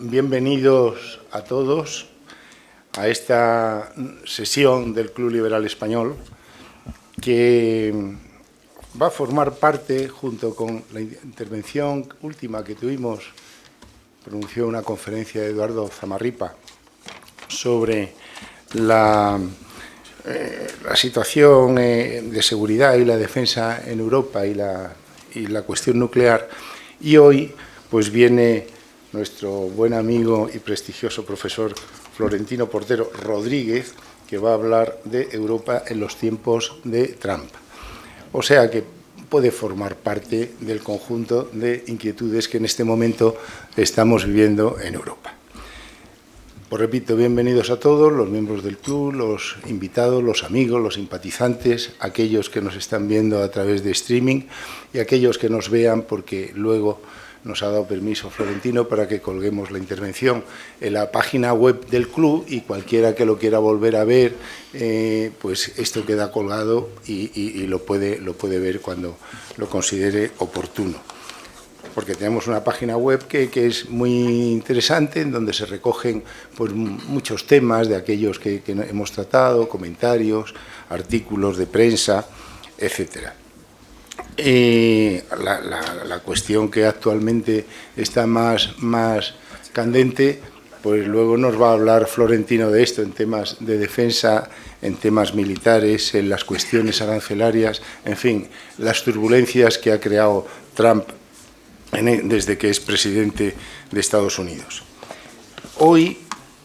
Bienvenidos a todos a esta sesión del Club Liberal Español, que va a formar parte, junto con la intervención última que tuvimos, pronunció una conferencia de Eduardo Zamarripa sobre la situación de seguridad y la defensa en Europa y la cuestión nuclear, y hoy pues viene nuestro buen amigo y prestigioso profesor Florentino Portero Rodríguez, que va a hablar de Europa en los tiempos de Trump. O sea que puede formar parte del conjunto de inquietudes que en este momento estamos viviendo en Europa. Pues repito, bienvenidos a todos, los miembros del club, los invitados, los amigos, los simpatizantes, aquellos que nos están viendo a través de streaming y aquellos que nos vean, porque luego nos ha dado permiso Florentino para que colguemos la intervención en la página web del club, y cualquiera que lo quiera volver a ver, pues esto queda colgado y lo puede ver cuando lo considere oportuno. Porque tenemos una página web que es muy interesante, en donde se recogen pues, muchos temas de aquellos que hemos tratado, comentarios, artículos de prensa, etcétera. La cuestión que actualmente está más candente, pues luego nos va a hablar Florentino de esto, en temas de defensa, en temas militares, en las cuestiones arancelarias, en fin, las turbulencias que ha creado Trump desde que es presidente de Estados Unidos. Hoy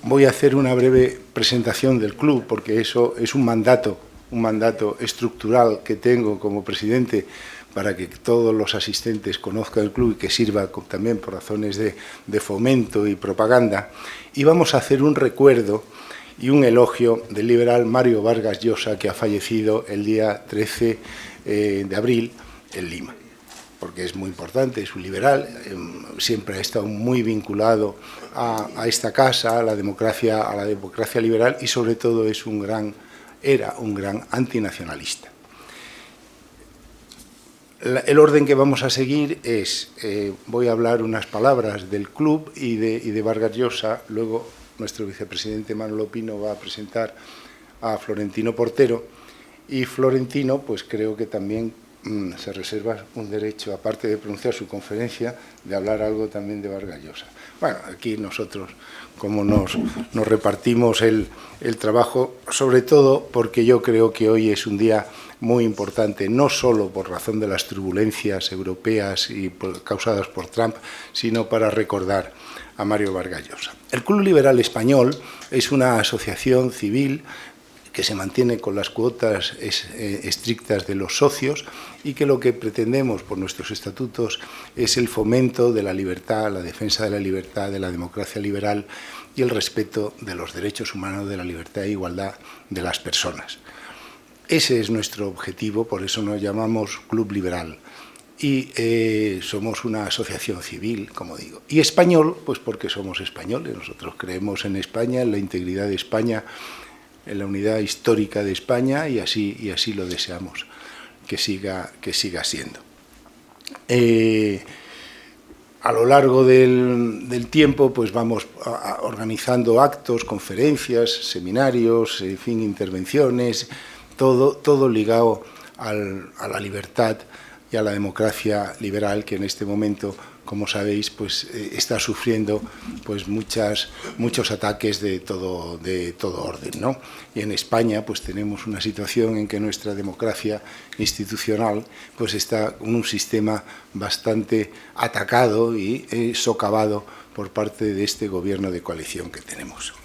voy a hacer una breve presentación del club, porque eso es un mandato estructural que tengo como presidente, para que todos los asistentes conozcan el club y que sirva también por razones de fomento y propaganda. Y vamos a hacer un recuerdo y un elogio del liberal Mario Vargas Llosa, que ha fallecido el día 13 de abril en Lima, porque es muy importante, es un liberal, siempre ha estado muy vinculado a esta casa, a la democracia liberal, y sobre todo era un gran antinacionalista. El orden que vamos a seguir es, voy a hablar unas palabras del club y de Vargas Llosa, luego nuestro vicepresidente Manolo Pino va a presentar a Florentino Portero, y Florentino pues creo que también se reserva un derecho, aparte de pronunciar su conferencia, de hablar algo también de Vargas Llosa. Bueno, aquí nosotros, como nos repartimos el trabajo, sobre todo porque yo creo que hoy es un día muy importante, no solo por razón de las turbulencias europeas causadas por Trump, sino para recordar a Mario Vargas Llosa. El Club Liberal Español es una asociación civil que se mantiene con las cuotas estrictas de los socios, y que lo que pretendemos por nuestros estatutos es el fomento de la libertad, la defensa de la libertad, de la democracia liberal y el respeto de los derechos humanos, de la libertad e igualdad de las personas. Ese es nuestro objetivo, por eso nos llamamos Club Liberal. Y somos una asociación civil, como digo. Y español, pues porque somos españoles. Nosotros creemos en España, en la integridad de España, en la unidad histórica de España, y así lo deseamos que siga siendo. A lo largo del tiempo pues vamos organizando actos, conferencias, seminarios, en fin, intervenciones, todo ligado a la libertad y a la democracia liberal, que en este momento, como sabéis, pues está sufriendo pues muchos ataques de todo orden, ¿no? Y en España pues tenemos una situación en que nuestra democracia institucional pues está con un sistema bastante atacado y socavado por parte de este gobierno de coalición que tenemos.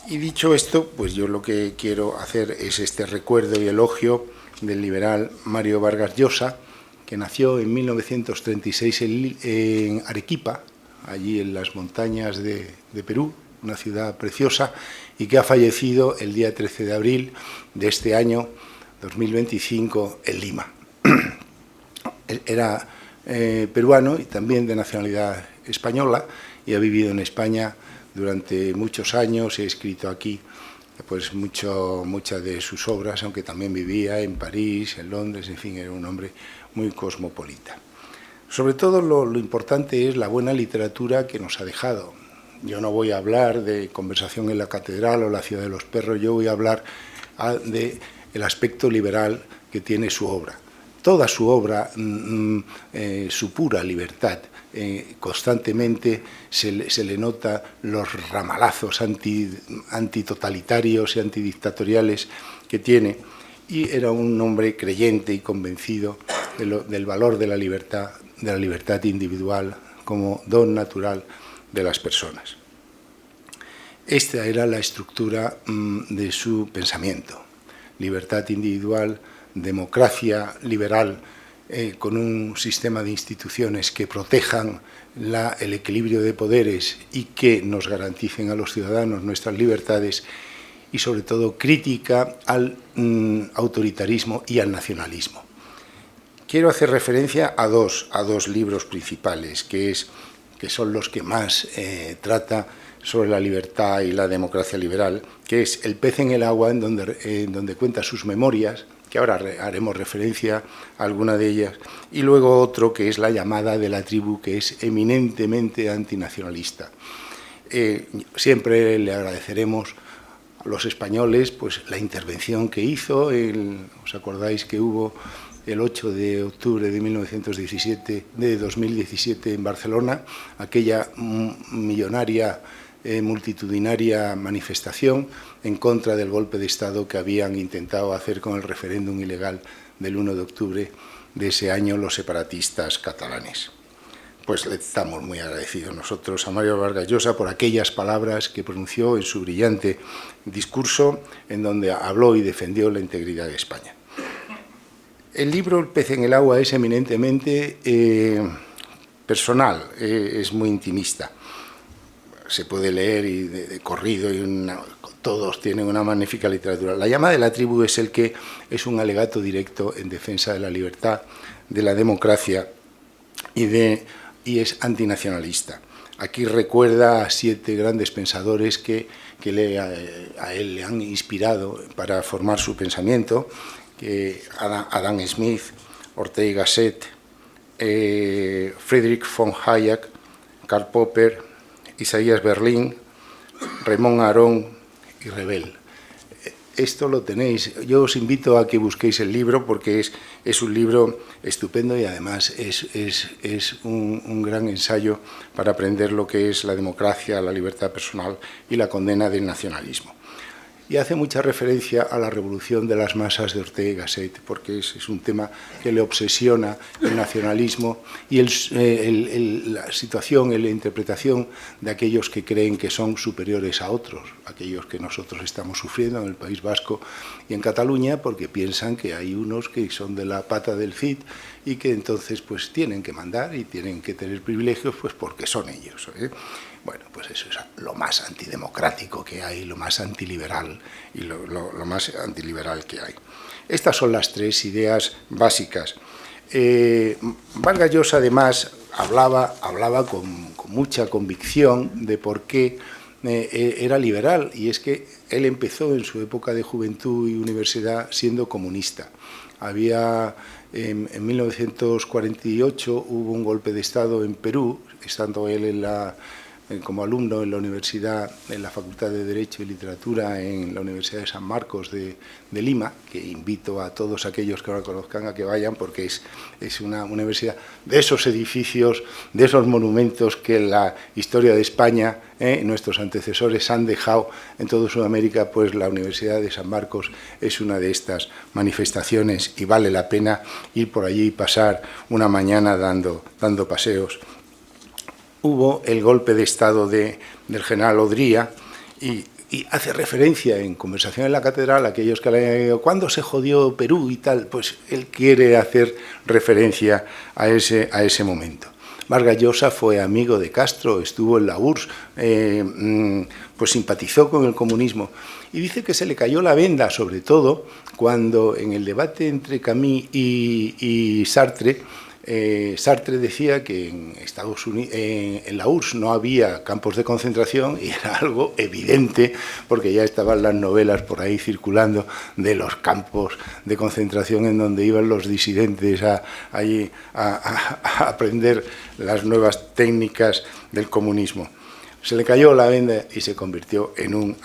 Y dicho esto, pues yo lo que quiero hacer es este recuerdo y elogio del liberal Mario Vargas Llosa, que nació en 1936 en Arequipa, allí en las montañas de Perú, una ciudad preciosa, y que ha fallecido el día 13 de abril de este año 2025 en Lima. Era peruano y también de nacionalidad española, y ha vivido en España durante muchos años. He escrito aquí pues muchas de sus obras, aunque también vivía en París, en Londres, en fin, era un hombre muy cosmopolita. Sobre todo lo importante es la buena literatura que nos ha dejado. yo no voy a hablar de Conversación en la Catedral o La ciudad de los perros, yo voy a hablar del aspecto liberal que tiene su obra. Toda su obra, su pura libertad, constantemente se le nota los ramalazos antitotalitarios y antidictatoriales que tiene, y era un hombre creyente y convencido del valor de la libertad individual como don natural de las personas. Esta era la estructura de su pensamiento: libertad individual, democracia liberal, con un sistema de instituciones que protejan el equilibrio de poderes y que nos garanticen a los ciudadanos nuestras libertades, y sobre todo crítica al autoritarismo y al nacionalismo. Quiero hacer referencia a dos libros principales, que son los que más trata sobre la libertad y la democracia liberal, que es El pez en el agua, en donde cuenta sus memorias, que ahora haremos referencia a alguna de ellas, y luego otro que es La llamada de la tribu, que es eminentemente antinacionalista. Siempre le agradeceremos a los españoles pues la intervención que hizo. ¿Os acordáis que hubo el 8 de octubre de 2017 en Barcelona, aquella millonaria, multitudinaria manifestación en contra del golpe de Estado que habían intentado hacer con el referéndum ilegal del 1 de octubre de ese año los separatistas catalanes? Pues le estamos muy agradecidos nosotros a Mario Vargas Llosa por aquellas palabras que pronunció en su brillante discurso, en donde habló y defendió la integridad de España. El libro El pez en el agua es eminentemente personal, es muy intimista. Se puede leer y de corrido, y todos tienen una magnífica literatura. La llamada de la tribu es un alegato directo en defensa de la libertad, de la democracia, y es antinacionalista. Aquí recuerda a 7 grandes pensadores que a él le han inspirado para formar su pensamiento, que Adam Smith, Ortega y Gasset, Friedrich von Hayek, Karl Popper, Isaías Berlin, Raymond Aron y Rebel. Esto lo tenéis. Yo os invito a que busquéis el libro, porque es un libro estupendo, y además es un gran ensayo para aprender lo que es la democracia, la libertad personal y la condena del nacionalismo. Y hace mucha referencia a la revolución de las masas de Ortega y Gasset, porque es un tema que le obsesiona, el nacionalismo y la situación, la interpretación de aquellos que creen que son superiores a otros, aquellos que nosotros estamos sufriendo en el País Vasco y en Cataluña, porque piensan que hay unos que son de la pata del Cid y que entonces pues tienen que mandar y tienen que tener privilegios pues porque son ellos, ¿eh? Bueno, pues eso es lo más antidemocrático que hay, lo más antiliberal y lo más antiliberal que hay. Estas son las 3 ideas básicas. Vargas Llosa, además, hablaba con mucha convicción de por qué era liberal, y es que él empezó en su época de juventud y universidad siendo comunista. En 1948 hubo un golpe de Estado en Perú, estando él como alumno en la universidad, en la Facultad de Derecho y Literatura en la Universidad de San Marcos de Lima, que invito a todos aquellos que no la conozcan a que vayan, porque es una universidad de esos edificios, de esos monumentos que la historia de España, nuestros antecesores han dejado en toda Sudamérica. Pues la Universidad de San Marcos es una de estas manifestaciones, y vale la pena ir por allí y pasar una mañana dando paseos. Hubo el golpe de Estado del general Odría, y hace referencia en Conversación en la Catedral a aquellos que le han dicho ¿cuándo se jodió Perú y tal? Pues él quiere hacer referencia a ese momento. Vargas Llosa fue amigo de Castro, estuvo en la URSS, pues simpatizó con el comunismo, y dice que se le cayó la venda, sobre todo cuando en el debate entre Camus y Sartre, Sartre decía que en Estados Unidos, en la URSS no había campos de concentración, y era algo evidente porque ya estaban las novelas por ahí circulando de los campos de concentración en donde iban los disidentes a aprender las nuevas técnicas del comunismo. se le cayó la venda y se convirtió en un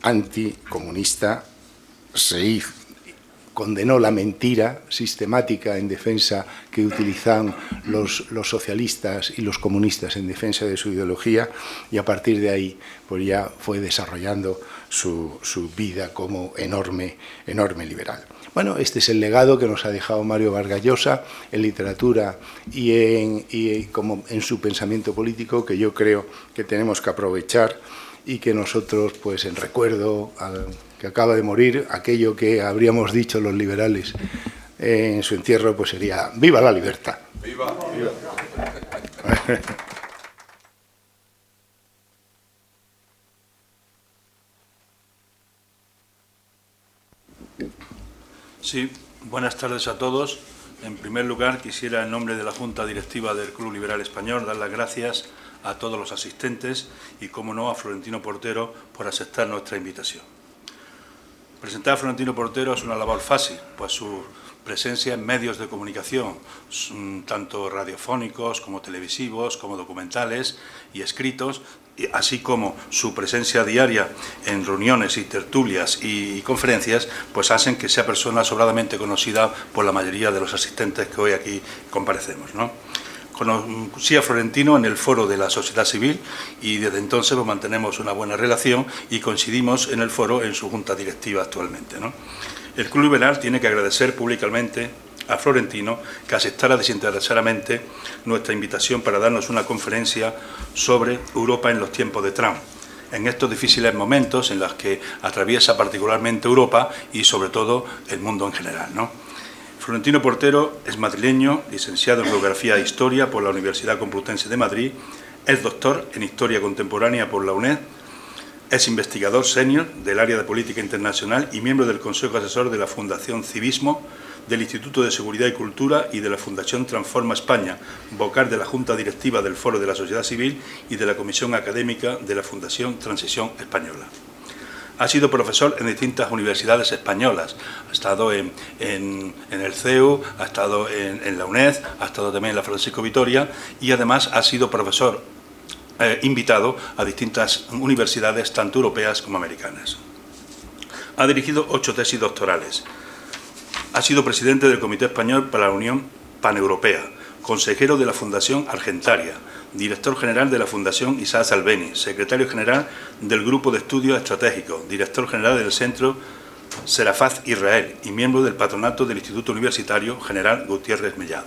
anticomunista. Se condenó la mentira sistemática en defensa que utilizan los socialistas y los comunistas en defensa de su ideología, y a partir de ahí pues ya fue desarrollando su vida como enorme liberal. Bueno, este es el legado que nos ha dejado Mario Vargas Llosa en literatura y como en su pensamiento político, que yo creo que tenemos que aprovechar, y que nosotros, pues en recuerdo al que acaba de morir, aquello que habríamos dicho los liberales en su entierro, pues sería ¡viva la libertad! ¡Viva! ¡Viva! Sí, buenas tardes a todos. En primer lugar, quisiera, en nombre de la Junta Directiva del Club Liberal Español, dar las gracias a todos los asistentes y, como no, a Florentino Portero por aceptar nuestra invitación. Presentar a Florentino Portero es una labor fácil, pues su presencia en medios de comunicación, tanto radiofónicos como televisivos, como documentales y escritos, así como su presencia diaria en reuniones y tertulias y conferencias, pues hacen que sea persona sobradamente conocida por la mayoría de los asistentes que hoy aquí comparecemos, ¿no? Conocí a Florentino en el foro de la sociedad civil y desde entonces pues, mantenemos una buena relación y coincidimos en el foro en su junta directiva actualmente, ¿no? El Club Liberal tiene que agradecer públicamente a Florentino que aceptara desinteresadamente nuestra invitación para darnos una conferencia sobre Europa en los tiempos de Trump, en estos difíciles momentos en los que atraviesa particularmente Europa y sobre todo el mundo en general, ¿no? Florentino Portero es madrileño, licenciado en Geografía e Historia por la Universidad Complutense de Madrid, es doctor en Historia Contemporánea por la UNED, es investigador senior del área de Política Internacional y miembro del Consejo Asesor de la Fundación Civismo, del Instituto de Seguridad y Cultura y de la Fundación Transforma España, vocal de la Junta Directiva del Foro de la Sociedad Civil y de la Comisión Académica de la Fundación Transición Española. Ha sido profesor en distintas universidades españolas, ha estado en el CEU, ha estado en la UNED, ha estado también en la Francisco Vitoria y además ha sido profesor invitado a distintas universidades, tanto europeas como americanas. Ha dirigido 8 tesis doctorales. Ha sido presidente del Comité Español para la Unión Paneuropea, consejero de la Fundación Argentaria, director general de la Fundación Isaac Salveni, secretario general del Grupo de Estudios Estratégicos, director general del Centro Serafaz Israel y miembro del patronato del Instituto Universitario General Gutiérrez Mellado.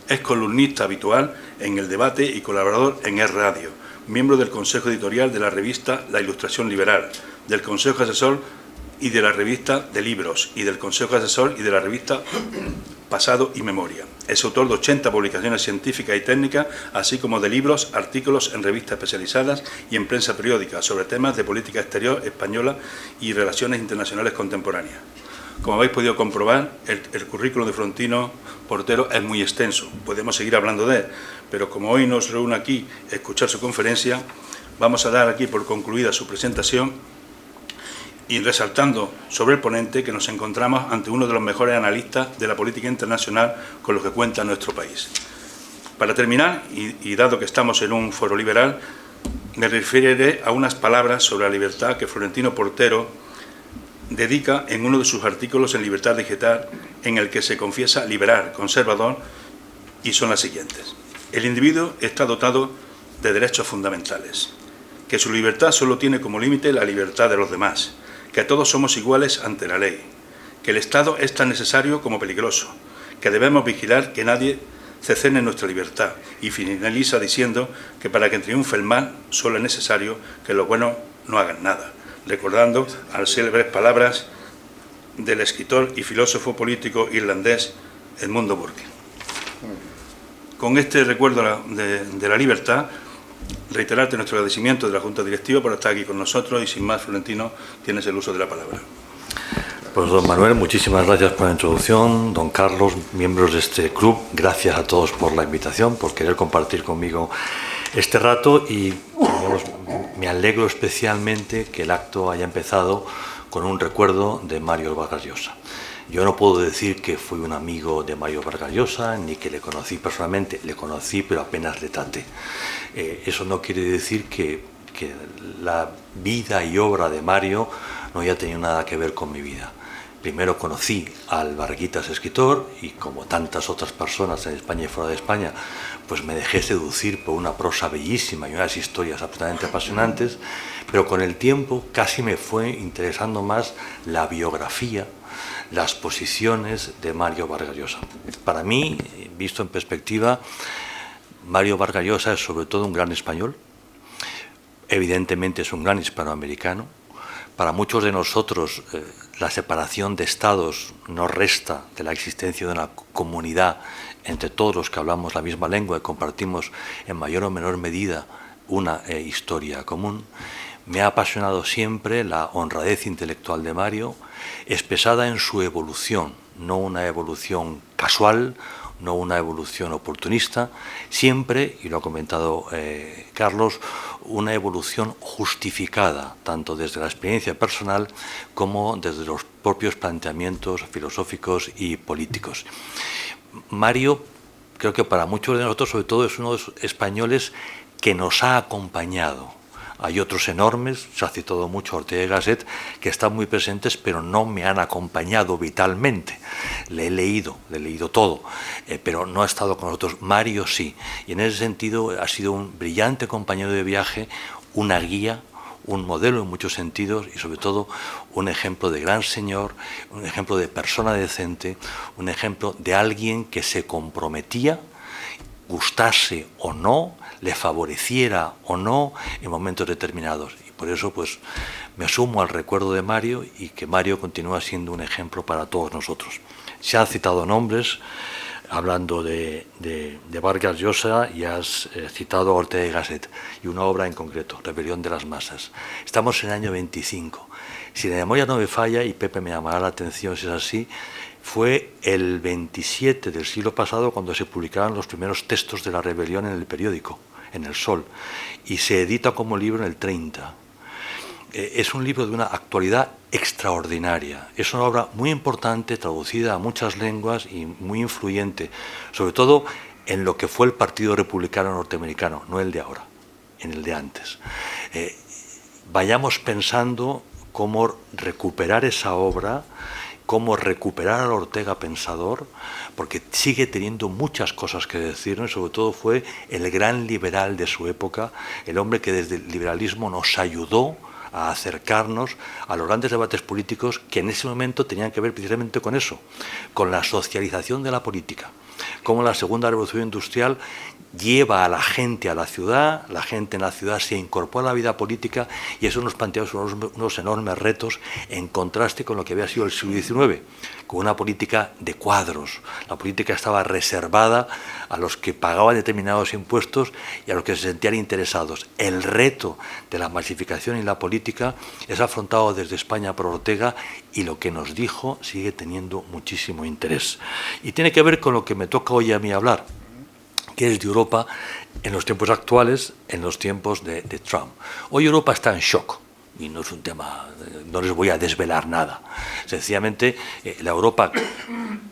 Es columnista habitual en El Debate y colaborador en Es Radio, miembro del Consejo Editorial de la revista La Ilustración Liberal, del Consejo Asesor y de la revista de Libros y del Consejo Asesor y de la revista Pasado y Memoria. Es autor de 80 publicaciones científicas y técnicas, así como de libros, artículos en revistas especializadas y en prensa periódica sobre temas de política exterior española y relaciones internacionales contemporáneas. Como habéis podido comprobar, el currículum de Florentino Portero es muy extenso. Podemos seguir hablando de él, pero como hoy nos reúne aquí a escuchar su conferencia, vamos a dar aquí por concluida su presentación y resaltando sobre el ponente que nos encontramos ante uno de los mejores analistas de la política internacional con los que cuenta nuestro país. Para terminar, y dado que estamos en un foro liberal, me referiré a unas palabras sobre la libertad que Florentino Portero dedica en uno de sus artículos en Libertad Digital, en el que se confiesa liberal, conservador, y son las siguientes. El individuo está dotado de derechos fundamentales, que su libertad solo tiene como límite la libertad de los demás, que todos somos iguales ante la ley, que el Estado es tan necesario como peligroso, que debemos vigilar que nadie cercene nuestra libertad, y finaliza diciendo que para que triunfe el mal solo es necesario que los buenos no hagan nada, recordando las célebres palabras del escritor y filósofo político irlandés Edmund Burke. Con este recuerdo de la libertad, reiterarte nuestro agradecimiento de la Junta Directiva por estar aquí con nosotros y sin más, Florentino, tienes el uso de la palabra. Pues don Manuel, muchísimas gracias por la introducción. Don Carlos, miembros de este club, gracias a todos por la invitación, por querer compartir conmigo este rato y me alegro especialmente que el acto haya empezado con un recuerdo de Mario Vargas Llosa. Yo no puedo decir que fui un amigo de Mario Vargas Llosa, ni que le conocí personalmente, le conocí pero apenas le traté. Eso no quiere decir que la vida y obra de Mario no haya tenido nada que ver con mi vida. Primero conocí al Varguitas escritor y, como tantas otras personas en España y fuera de España, pues me dejé seducir por una prosa bellísima y unas historias absolutamente apasionantes, pero con el tiempo casi me fue interesando más la biografía, las posiciones de Mario Vargas Llosa. Para mí, visto en perspectiva, Mario Vargas Llosa es sobre todo un gran español, evidentemente es un gran hispanoamericano. Para muchos de nosotros la separación de estados no resta de la existencia de una comunidad entre todos los que hablamos la misma lengua y compartimos en mayor o menor medida una historia común. Me ha apasionado siempre la honradez intelectual de Mario, expresada en su evolución, no una evolución casual, no una evolución oportunista, siempre, y lo ha comentado Carlos, una evolución justificada, tanto desde la experiencia personal como desde los propios planteamientos filosóficos y políticos. Mario, creo que para muchos de nosotros, sobre todo, es uno de los españoles que nos ha acompañado. Hay otros enormes, se ha citado mucho Ortega y Gasset, que están muy presentes, pero no me han acompañado vitalmente. Le he leído todo, pero no ha estado con nosotros. Mario sí, y en ese sentido ha sido un brillante compañero de viaje, una guía, un modelo en muchos sentidos y sobre todo un ejemplo de gran señor, un ejemplo de persona decente, un ejemplo de alguien que se comprometía, gustase o no, le favoreciera o no en momentos determinados. Y por eso pues me sumo al recuerdo de Mario y que Mario continúa siendo un ejemplo para todos nosotros. Se han citado nombres, hablando de Vargas Llosa, y has citado a Ortega y Gasset, y una obra en concreto, Rebelión de las Masas. Estamos en el año 25. Si la memoria no me falla, y Pepe me llamará la atención si es así, fue el 27 del siglo pasado cuando se publicaron los primeros textos de la rebelión en el periódico, en El Sol, y se edita como libro en el 30. Es un libro de una actualidad extraordinaria. Es una obra muy importante, traducida a muchas lenguas y muy influyente, sobre todo en lo que fue el Partido Republicano Norteamericano, no el de ahora, en el de antes. Vayamos pensando cómo recuperar esa obra, cómo recuperar al Ortega pensador, porque sigue teniendo muchas cosas que decirnos, sobre todo fue el gran liberal de su época, el hombre que desde el liberalismo nos ayudó a acercarnos a los grandes debates políticos que en ese momento tenían que ver precisamente con eso, con la socialización de la política, cómo la segunda revolución industrial lleva a la gente a la ciudad, la gente en la ciudad se incorpora a la vida política y eso nos plantea unos enormes retos en contraste con lo que había sido el siglo XIX, con una política de cuadros. La política estaba reservada a los que pagaban determinados impuestos y a los que se sentían interesados. El reto de la masificación y la política es afrontado desde España por Ortega y lo que nos dijo sigue teniendo muchísimo interés. Y tiene que ver con lo que me toca hoy a mí hablar, que es de Europa en los tiempos actuales, en los tiempos de Trump. Hoy Europa está en shock, y no es un tema, no les voy a desvelar nada. Sencillamente, la Europa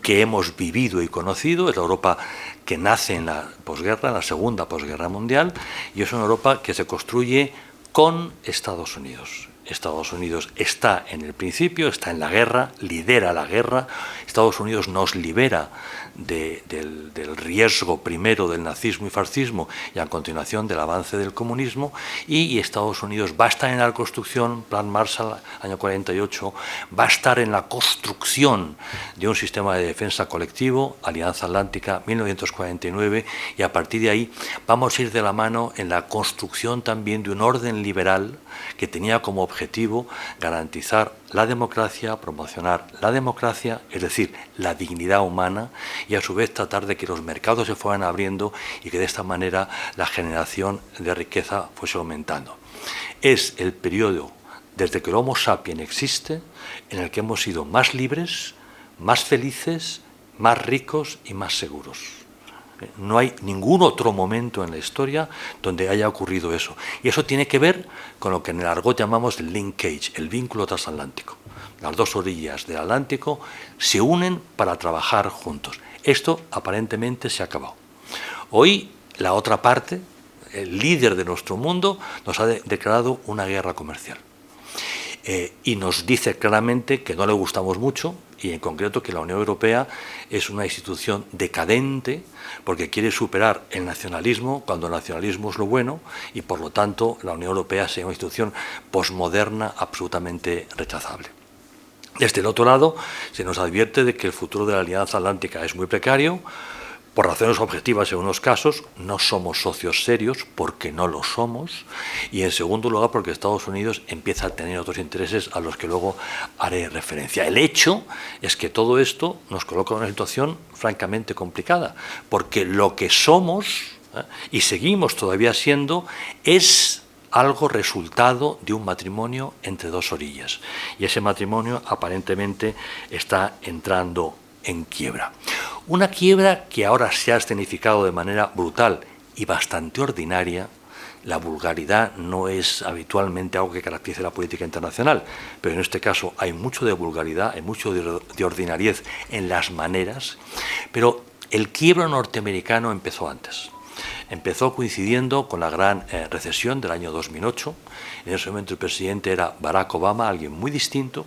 que hemos vivido y conocido es la Europa que nace en la posguerra, en la segunda posguerra mundial, y es una Europa que se construye con Estados Unidos. Estados Unidos está en el principio, está en la guerra, lidera la guerra. Estados Unidos nos libera del riesgo primero del nazismo y fascismo y a continuación del avance del comunismo, y Estados Unidos va a estar en la construcción, Plan Marshall, año 48, va a estar en la construcción de un sistema de defensa colectivo, Alianza Atlántica, 1949, y a partir de ahí vamos a ir de la mano en la construcción también de un orden liberal que tenía como objetivo garantizar la democracia, promocionar la democracia, es decir, la dignidad humana, y a su vez tratar de que los mercados se fueran abriendo y que de esta manera la generación de riqueza fuese aumentando. Es el periodo desde que el Homo sapiens existe en el que hemos sido más libres, más felices, más ricos y más seguros. No hay ningún otro momento en la historia donde haya ocurrido eso. Y eso tiene que ver con lo que en el argot llamamos el linkage, el vínculo transatlántico. Las dos orillas del Atlántico se unen para trabajar juntos. Esto aparentemente se ha acabado. Hoy la otra parte, el líder de nuestro mundo, nos ha declarado una guerra comercial. Y nos dice claramente que no le gustamos mucho, y en concreto que la Unión Europea es una institución decadente porque quiere superar el nacionalismo cuando el nacionalismo es lo bueno, y por lo tanto la Unión Europea sea una institución posmoderna absolutamente rechazable. Desde el otro lado se nos advierte de que el futuro de la Alianza Atlántica es muy precario. Por razones objetivas en unos casos, no somos socios serios porque no lo somos, y en segundo lugar porque Estados Unidos empieza a tener otros intereses a los que luego haré referencia. El hecho es que todo esto nos coloca en una situación francamente complicada, porque lo que somos, y seguimos todavía siendo, es algo resultado de un matrimonio entre dos orillas, y ese matrimonio aparentemente está entrando en quiebra. Una quiebra que ahora se ha escenificado de manera brutal y bastante ordinaria. La vulgaridad no es habitualmente algo que caracterice la política internacional, pero en este caso hay mucho de vulgaridad, hay mucho de ordinariez en las maneras, pero el quiebro norteamericano empezó antes. Empezó coincidiendo con la gran recesión del año 2008. En ese momento el presidente era Barack Obama, alguien muy distinto.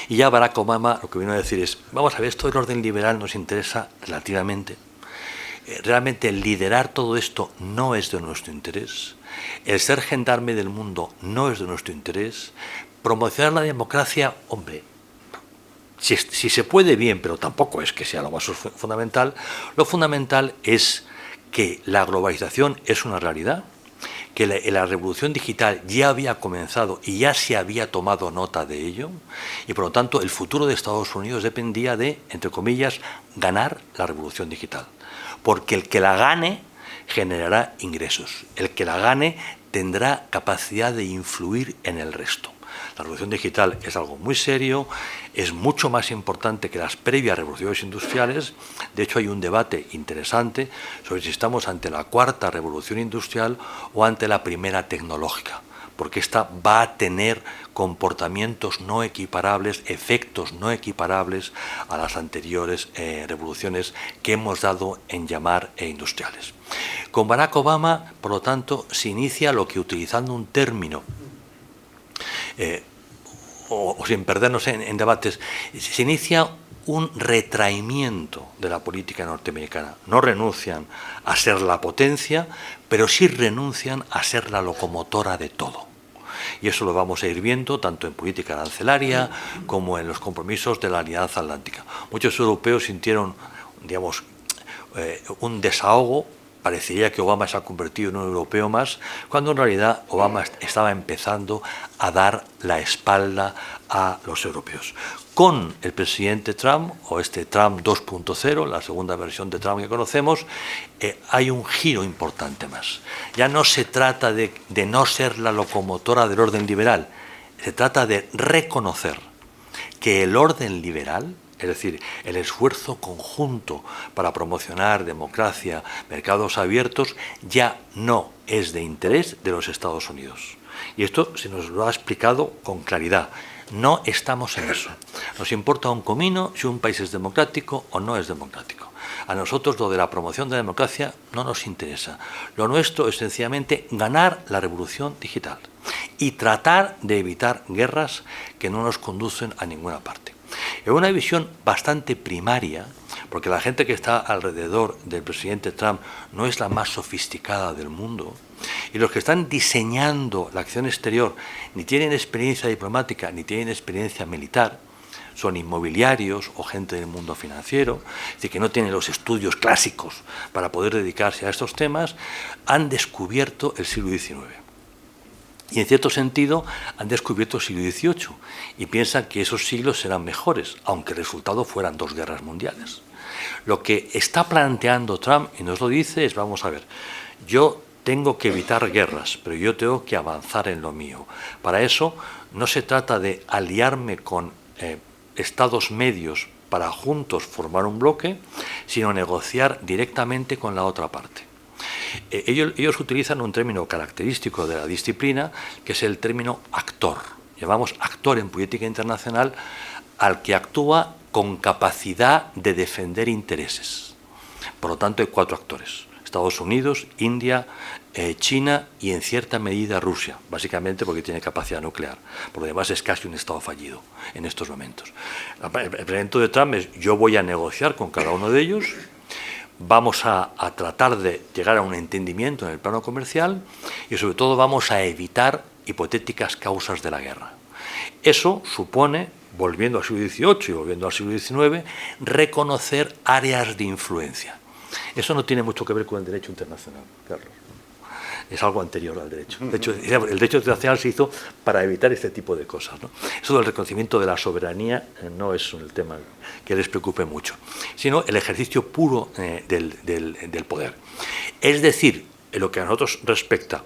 Y ya Barack Obama lo que vino a decir es, vamos a ver, esto del orden liberal nos interesa relativamente. Realmente el liderar todo esto no es de nuestro interés. El ser gendarme del mundo no es de nuestro interés. Promocionar la democracia, hombre, si se puede bien, pero tampoco es que sea lo más fundamental. Lo fundamental es que la globalización es una realidad, que la revolución digital ya había comenzado y ya se había tomado nota de ello, y por lo tanto el futuro de Estados Unidos dependía de, entre comillas, ganar la revolución digital. Porque el que la gane generará ingresos, el que la gane tendrá capacidad de influir en el resto. La revolución digital es algo muy serio, es mucho más importante que las previas revoluciones industriales. De hecho, hay un debate interesante sobre si estamos ante la cuarta revolución industrial o ante la primera tecnológica, porque esta va a tener comportamientos no equiparables, efectos no equiparables a las anteriores revoluciones que hemos dado en llamar industriales. Con Barack Obama, por lo tanto, se inicia lo que, utilizando un término o sin perdernos en debates, se inicia un retraimiento de la política norteamericana. No renuncian a ser la potencia, pero sí renuncian a ser la locomotora de todo. Y eso lo vamos a ir viendo tanto en política arancelaria como en los compromisos de la Alianza Atlántica. Muchos europeos sintieron, digamos, un desahogo. Parecería que Obama se ha convertido en un europeo más, cuando en realidad Obama estaba empezando a dar la espalda a los europeos. Con el presidente Trump, o este Trump 2.0, la segunda versión de Trump que conocemos, hay un giro importante más. Ya no se trata de no ser la locomotora del orden liberal, se trata de reconocer que el orden liberal, es decir, el esfuerzo conjunto para promocionar democracia, mercados abiertos, ya no es de interés de los Estados Unidos. Y esto se nos lo ha explicado con claridad. No estamos en eso. Nos importa un comino si un país es democrático o no es democrático. A nosotros lo de la promoción de la democracia no nos interesa. Lo nuestro es sencillamente ganar la revolución digital y tratar de evitar guerras que no nos conducen a ninguna parte. En una visión bastante primaria, porque la gente que está alrededor del presidente Trump no es la más sofisticada del mundo, y los que están diseñando la acción exterior ni tienen experiencia diplomática ni tienen experiencia militar, son inmobiliarios o gente del mundo financiero, es decir, que no tienen los estudios clásicos para poder dedicarse a estos temas, han descubierto el siglo XIX. Y en cierto sentido han descubierto el siglo XVIII y piensan que esos siglos serán mejores, aunque el resultado fueran dos guerras mundiales. Lo que está planteando Trump, y nos lo dice, es, vamos a ver, yo tengo que evitar guerras, pero yo tengo que avanzar en lo mío. Para eso no se trata de aliarme con estados medios para juntos formar un bloque, sino negociar directamente con la otra parte. Ellos utilizan un término característico de la disciplina, que es el término actor. Llamamos actor en política internacional al que actúa con capacidad de defender intereses. Por lo tanto, hay 4 actores: Estados Unidos, India, China y en cierta medida Rusia, básicamente porque tiene capacidad nuclear. Por lo demás es casi un Estado fallido en estos momentos. El planteamiento de Trump es: yo voy a negociar con cada uno de ellos, vamos a tratar de llegar a un entendimiento en el plano comercial y sobre todo vamos a evitar hipotéticas causas de la guerra. Eso supone, volviendo al siglo XVIII y volviendo al siglo XIX, reconocer áreas de influencia. Eso no tiene mucho que ver con el derecho internacional, Carlos. Es algo anterior al derecho. De hecho, el derecho internacional se hizo para evitar este tipo de cosas, ¿no? Eso del reconocimiento de la soberanía no es el tema que les preocupe mucho, sino el ejercicio puro del poder. Es decir, en lo que a nosotros respecta,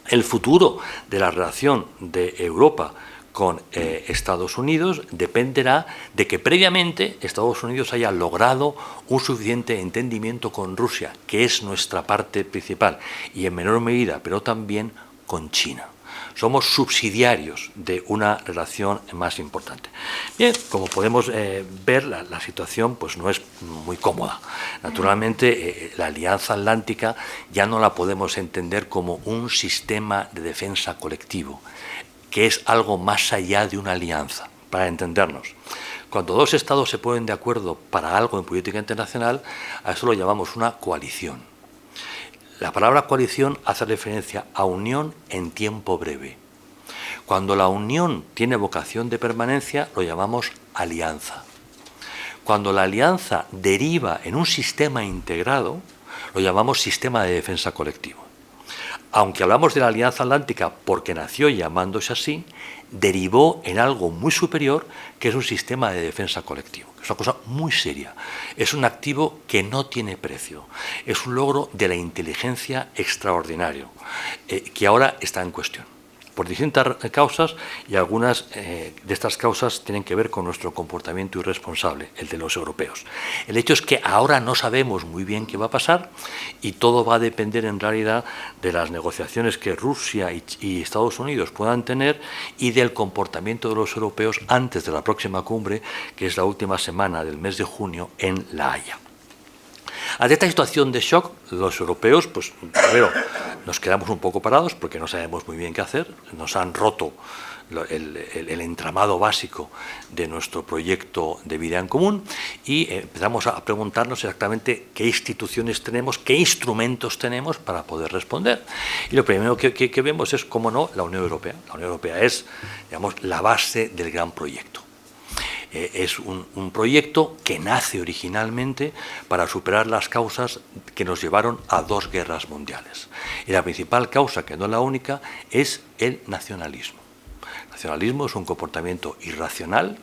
el futuro de la relación de Europa con Estados Unidos dependerá de que previamente Estados Unidos haya logrado un suficiente entendimiento con Rusia, que es nuestra parte principal, y en menor medida, pero también con China. Somos subsidiarios de una relación más importante. Bien, como podemos ver, la situación pues no es muy cómoda. Naturalmente, la Alianza Atlántica ya no la podemos entender como un sistema de defensa colectivo, que es algo más allá de una alianza, para entendernos. Cuando 2 estados se ponen de acuerdo para algo en política internacional, a eso lo llamamos una coalición. La palabra coalición hace referencia a unión en tiempo breve. Cuando la unión tiene vocación de permanencia, lo llamamos alianza. Cuando la alianza deriva en un sistema integrado, lo llamamos sistema de defensa colectivo. Aunque hablamos de la Alianza Atlántica porque nació llamándose así, derivó en algo muy superior, que es un sistema de defensa colectivo. Es una cosa muy seria. Es un activo que no tiene precio. Es un logro de la inteligencia extraordinario, que ahora está en cuestión, por distintas causas, y algunas de estas causas tienen que ver con nuestro comportamiento irresponsable, el de los europeos. El hecho es que ahora no sabemos muy bien qué va a pasar y todo va a depender en realidad de las negociaciones que Rusia y Estados Unidos puedan tener y del comportamiento de los europeos antes de la próxima cumbre, que es la última semana del mes de junio en La Haya. Ante esta situación de shock, los europeos, pues primero, nos quedamos un poco parados porque no sabemos muy bien qué hacer. Nos han roto el entramado básico de nuestro proyecto de vida en común y empezamos a preguntarnos exactamente qué instituciones tenemos, qué instrumentos tenemos para poder responder. Y lo primero que vemos es, cómo no, la Unión Europea. La Unión Europea es, digamos, la base del gran proyecto. Es un proyecto que nace originalmente para superar las causas que nos llevaron a 2 guerras mundiales. Y la principal causa, que no es la única, es el nacionalismo. El nacionalismo es un comportamiento irracional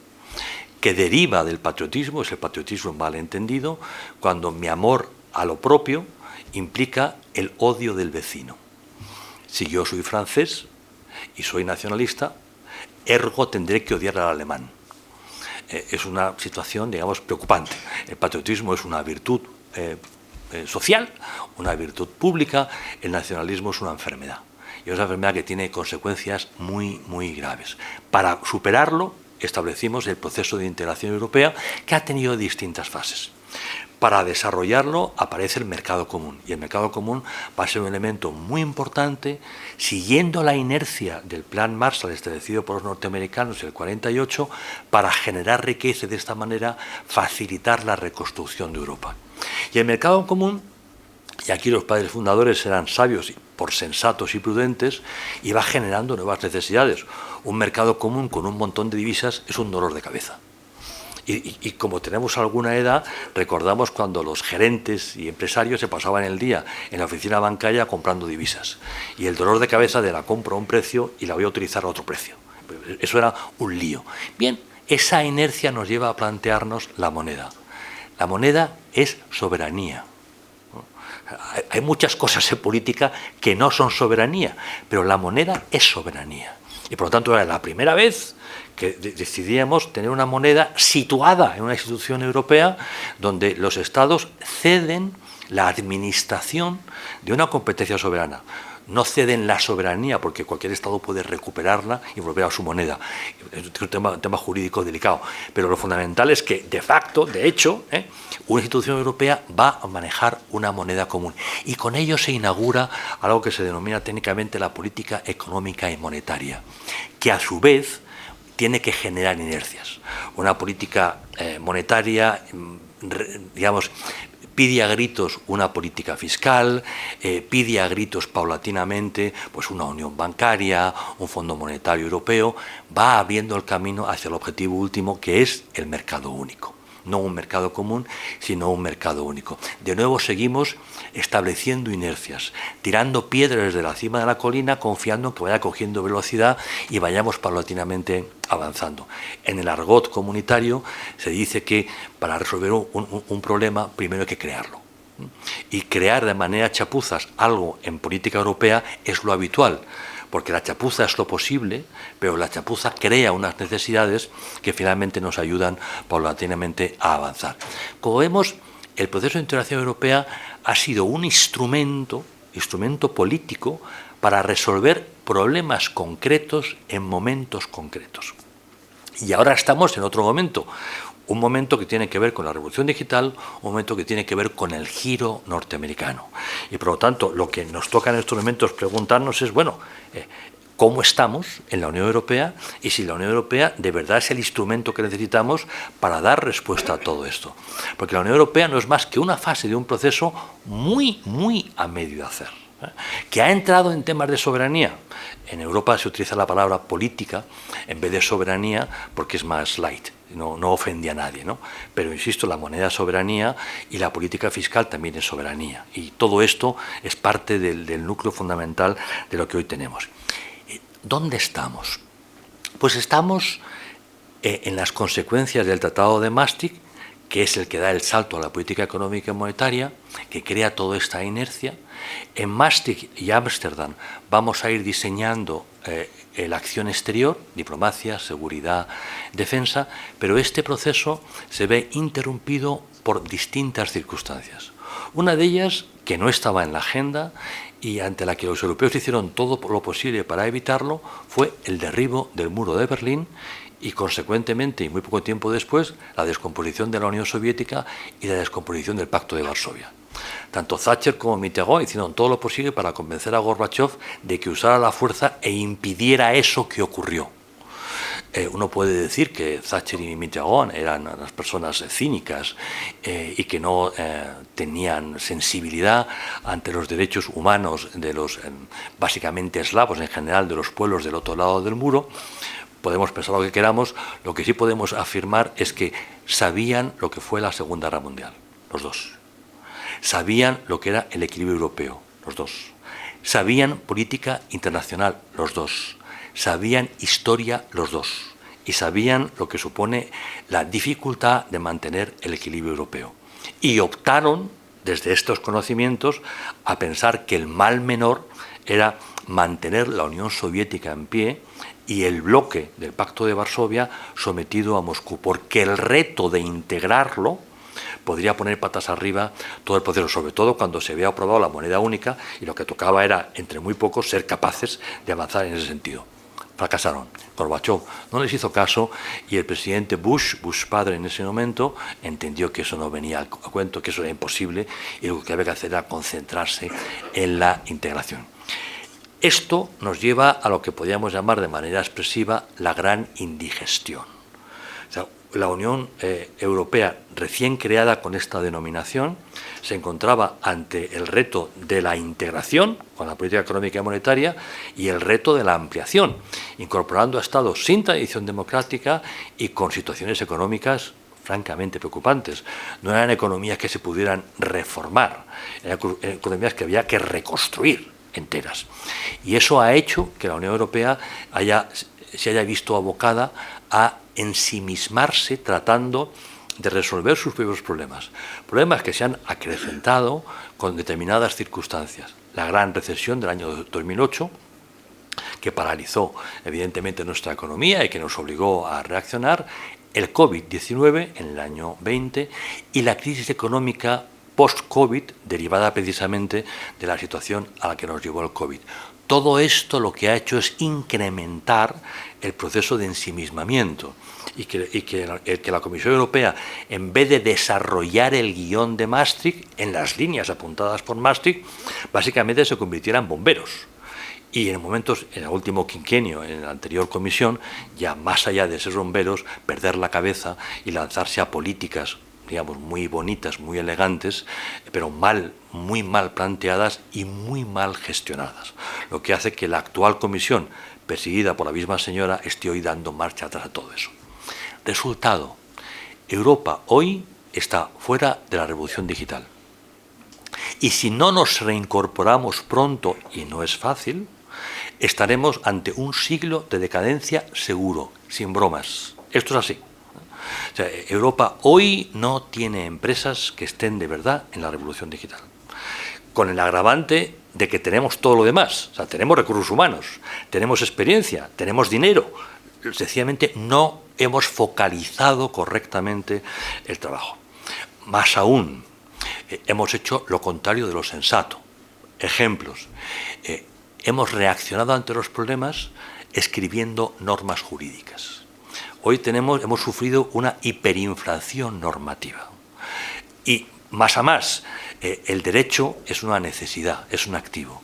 que deriva del patriotismo, es el patriotismo mal entendido, cuando mi amor a lo propio implica el odio del vecino. Si yo soy francés y soy nacionalista, ergo tendré que odiar al alemán. Es una situación, digamos, preocupante. El patriotismo es una virtud social, una virtud pública. El nacionalismo es una enfermedad. Y es una enfermedad que tiene consecuencias muy, muy graves. Para superarlo, establecimos el proceso de integración europea, que ha tenido distintas fases. Para desarrollarlo aparece el mercado común, y el mercado común va a ser un elemento muy importante, siguiendo la inercia del plan Marshall establecido por los norteamericanos en el 48, para generar riqueza y de esta manera facilitar la reconstrucción de Europa. Y el mercado común, y aquí los padres fundadores eran sabios por sensatos y prudentes, y va generando nuevas necesidades. Un mercado común con un montón de divisas es un dolor de cabeza. Y como tenemos alguna edad, recordamos cuando los gerentes y empresarios se pasaban el día en la oficina bancaria comprando divisas. Y el dolor de cabeza de la compro a un precio y la voy a utilizar a otro precio. Eso era un lío. Bien, esa inercia nos lleva a plantearnos la moneda. La moneda es soberanía. Hay muchas cosas en política que no son soberanía, pero la moneda es soberanía. Y por lo tanto era la primera vez que decidíamos tener una moneda situada en una institución europea donde los Estados ceden la administración de una competencia soberana. No ceden la soberanía, porque cualquier Estado puede recuperarla y volver a su moneda. Es un tema jurídico delicado. Pero lo fundamental es que, de facto, de hecho, una institución europea va a manejar una moneda común. Y con ello se inaugura algo que se denomina técnicamente la política económica y monetaria, que a su vez tiene que generar inercias. Una política monetaria, digamos, pide a gritos una política fiscal, pide a gritos paulatinamente pues una unión bancaria, un Fondo Monetario Europeo, va abriendo el camino hacia el objetivo último, que es el mercado único. No un mercado común, sino un mercado único. De nuevo seguimos estableciendo inercias, tirando piedras desde la cima de la colina, confiando en que vaya cogiendo velocidad y vayamos paulatinamente avanzando. En el argot comunitario se dice que para resolver un problema primero hay que crearlo. Y crear de manera chapuzas algo en política europea es lo habitual, porque la chapuza es lo posible, pero la chapuza crea unas necesidades que finalmente nos ayudan paulatinamente a avanzar. Como vemos, el proceso de integración europea ha sido un instrumento político para resolver problemas concretos en momentos concretos. Y ahora estamos en otro momento, un momento que tiene que ver con la revolución digital, un momento que tiene que ver con el giro norteamericano. Y por lo tanto, lo que nos toca en estos momentos preguntarnos es, bueno, ¿cómo estamos en la Unión Europea? Y si la Unión Europea de verdad es el instrumento que necesitamos para dar respuesta a todo esto. Porque la Unión Europea no es más que una fase de un proceso muy a medio hacer, que ha entrado en temas de soberanía. En Europa se utiliza la palabra política en vez de soberanía porque es más light, no ofende a nadie, ¿no? Pero insisto, la moneda es soberanía y la política fiscal también es soberanía. Y todo esto es parte del núcleo fundamental de lo que hoy tenemos. ¿Dónde estamos? Pues estamos en las consecuencias del Tratado de Maastricht, que es el que da el salto a la política económica y monetaria, que crea toda esta inercia. En Maastricht y Ámsterdam vamos a ir diseñando la acción exterior, diplomacia, seguridad, defensa, pero este proceso se ve interrumpido por distintas circunstancias. Una de ellas, que no estaba en la agenda y ante la que los europeos hicieron todo lo posible para evitarlo, fue el derribo del muro de Berlín y, consecuentemente, y muy poco tiempo después, la descomposición de la Unión Soviética y la descomposición del Pacto de Varsovia. Tanto Thatcher como Mitterrand hicieron todo lo posible para convencer a Gorbachev de que usara la fuerza e impidiera eso que ocurrió. Uno puede decir que Thatcher y Mitterrand eran las personas cínicas y que no tenían sensibilidad ante los derechos humanos de los básicamente eslavos, en general de los pueblos del otro lado del muro. Podemos pensar lo que queramos, lo que sí podemos afirmar es que sabían lo que fue la Segunda Guerra Mundial, los dos. Sabían lo que era el equilibrio europeo, los dos. Sabían política internacional, los dos. Sabían historia, los dos. Y sabían lo que supone la dificultad de mantener el equilibrio europeo. Y optaron, desde estos conocimientos, a pensar que el mal menor era mantener la Unión Soviética en pie y el bloque del Pacto de Varsovia sometido a Moscú, porque el reto de integrarlo podría poner patas arriba todo el proceso, sobre todo cuando se había aprobado la moneda única y lo que tocaba era, entre muy pocos, ser capaces de avanzar en ese sentido. Fracasaron. Gorbachev no les hizo caso y el presidente Bush padre en ese momento, entendió que eso no venía a cuento, que eso era imposible y lo que había que hacer era concentrarse en la integración. Esto nos lleva a lo que podríamos llamar de manera expresiva la gran indigestión. O sea, la Unión Europea, recién creada con esta denominación, se encontraba ante el reto de la integración con la política económica y monetaria y el reto de la ampliación, incorporando a Estados sin tradición democrática y con situaciones económicas francamente preocupantes. No eran economías que se pudieran reformar, eran economías que había que reconstruir enteras. Y eso ha hecho que la Unión Europea se haya visto abocada a ensimismarse tratando de resolver sus propios problemas. Problemas que se han acrecentado con determinadas circunstancias. La gran recesión del año 2008, que paralizó evidentemente nuestra economía y que nos obligó a reaccionar, el COVID-19 en el año 20 y la crisis económica post-COVID derivada precisamente de la situación a la que nos llevó el COVID. Todo esto lo que ha hecho es incrementar el proceso de ensimismamiento y que la Comisión Europea, en vez de desarrollar el guión de Maastricht en las líneas apuntadas por Maastricht, básicamente se convirtiera en bomberos. Y en el último quinquenio, en la anterior comisión, ya más allá de ser bomberos, perder la cabeza y lanzarse a políticas, digamos, muy bonitas, muy elegantes, pero muy mal planteadas y muy mal gestionadas. Lo que hace que la actual comisión, presidida por la misma señora, esté hoy dando marcha atrás a todo eso. Resultado, Europa hoy está fuera de la revolución digital. Y si no nos reincorporamos pronto, y no es fácil, estaremos ante un siglo de decadencia seguro, sin bromas. Esto es así. O sea, Europa hoy no tiene empresas que estén de verdad en la revolución digital. Con el agravante de que tenemos todo lo demás. O sea, tenemos recursos humanos, tenemos experiencia, tenemos dinero. Sencillamente no hemos focalizado correctamente el trabajo. Más aún, hemos hecho lo contrario de lo sensato. Ejemplos. Hemos reaccionado ante los problemas escribiendo normas jurídicas. Hoy hemos sufrido una hiperinflación normativa. Y más a más, el derecho es una necesidad, es un activo.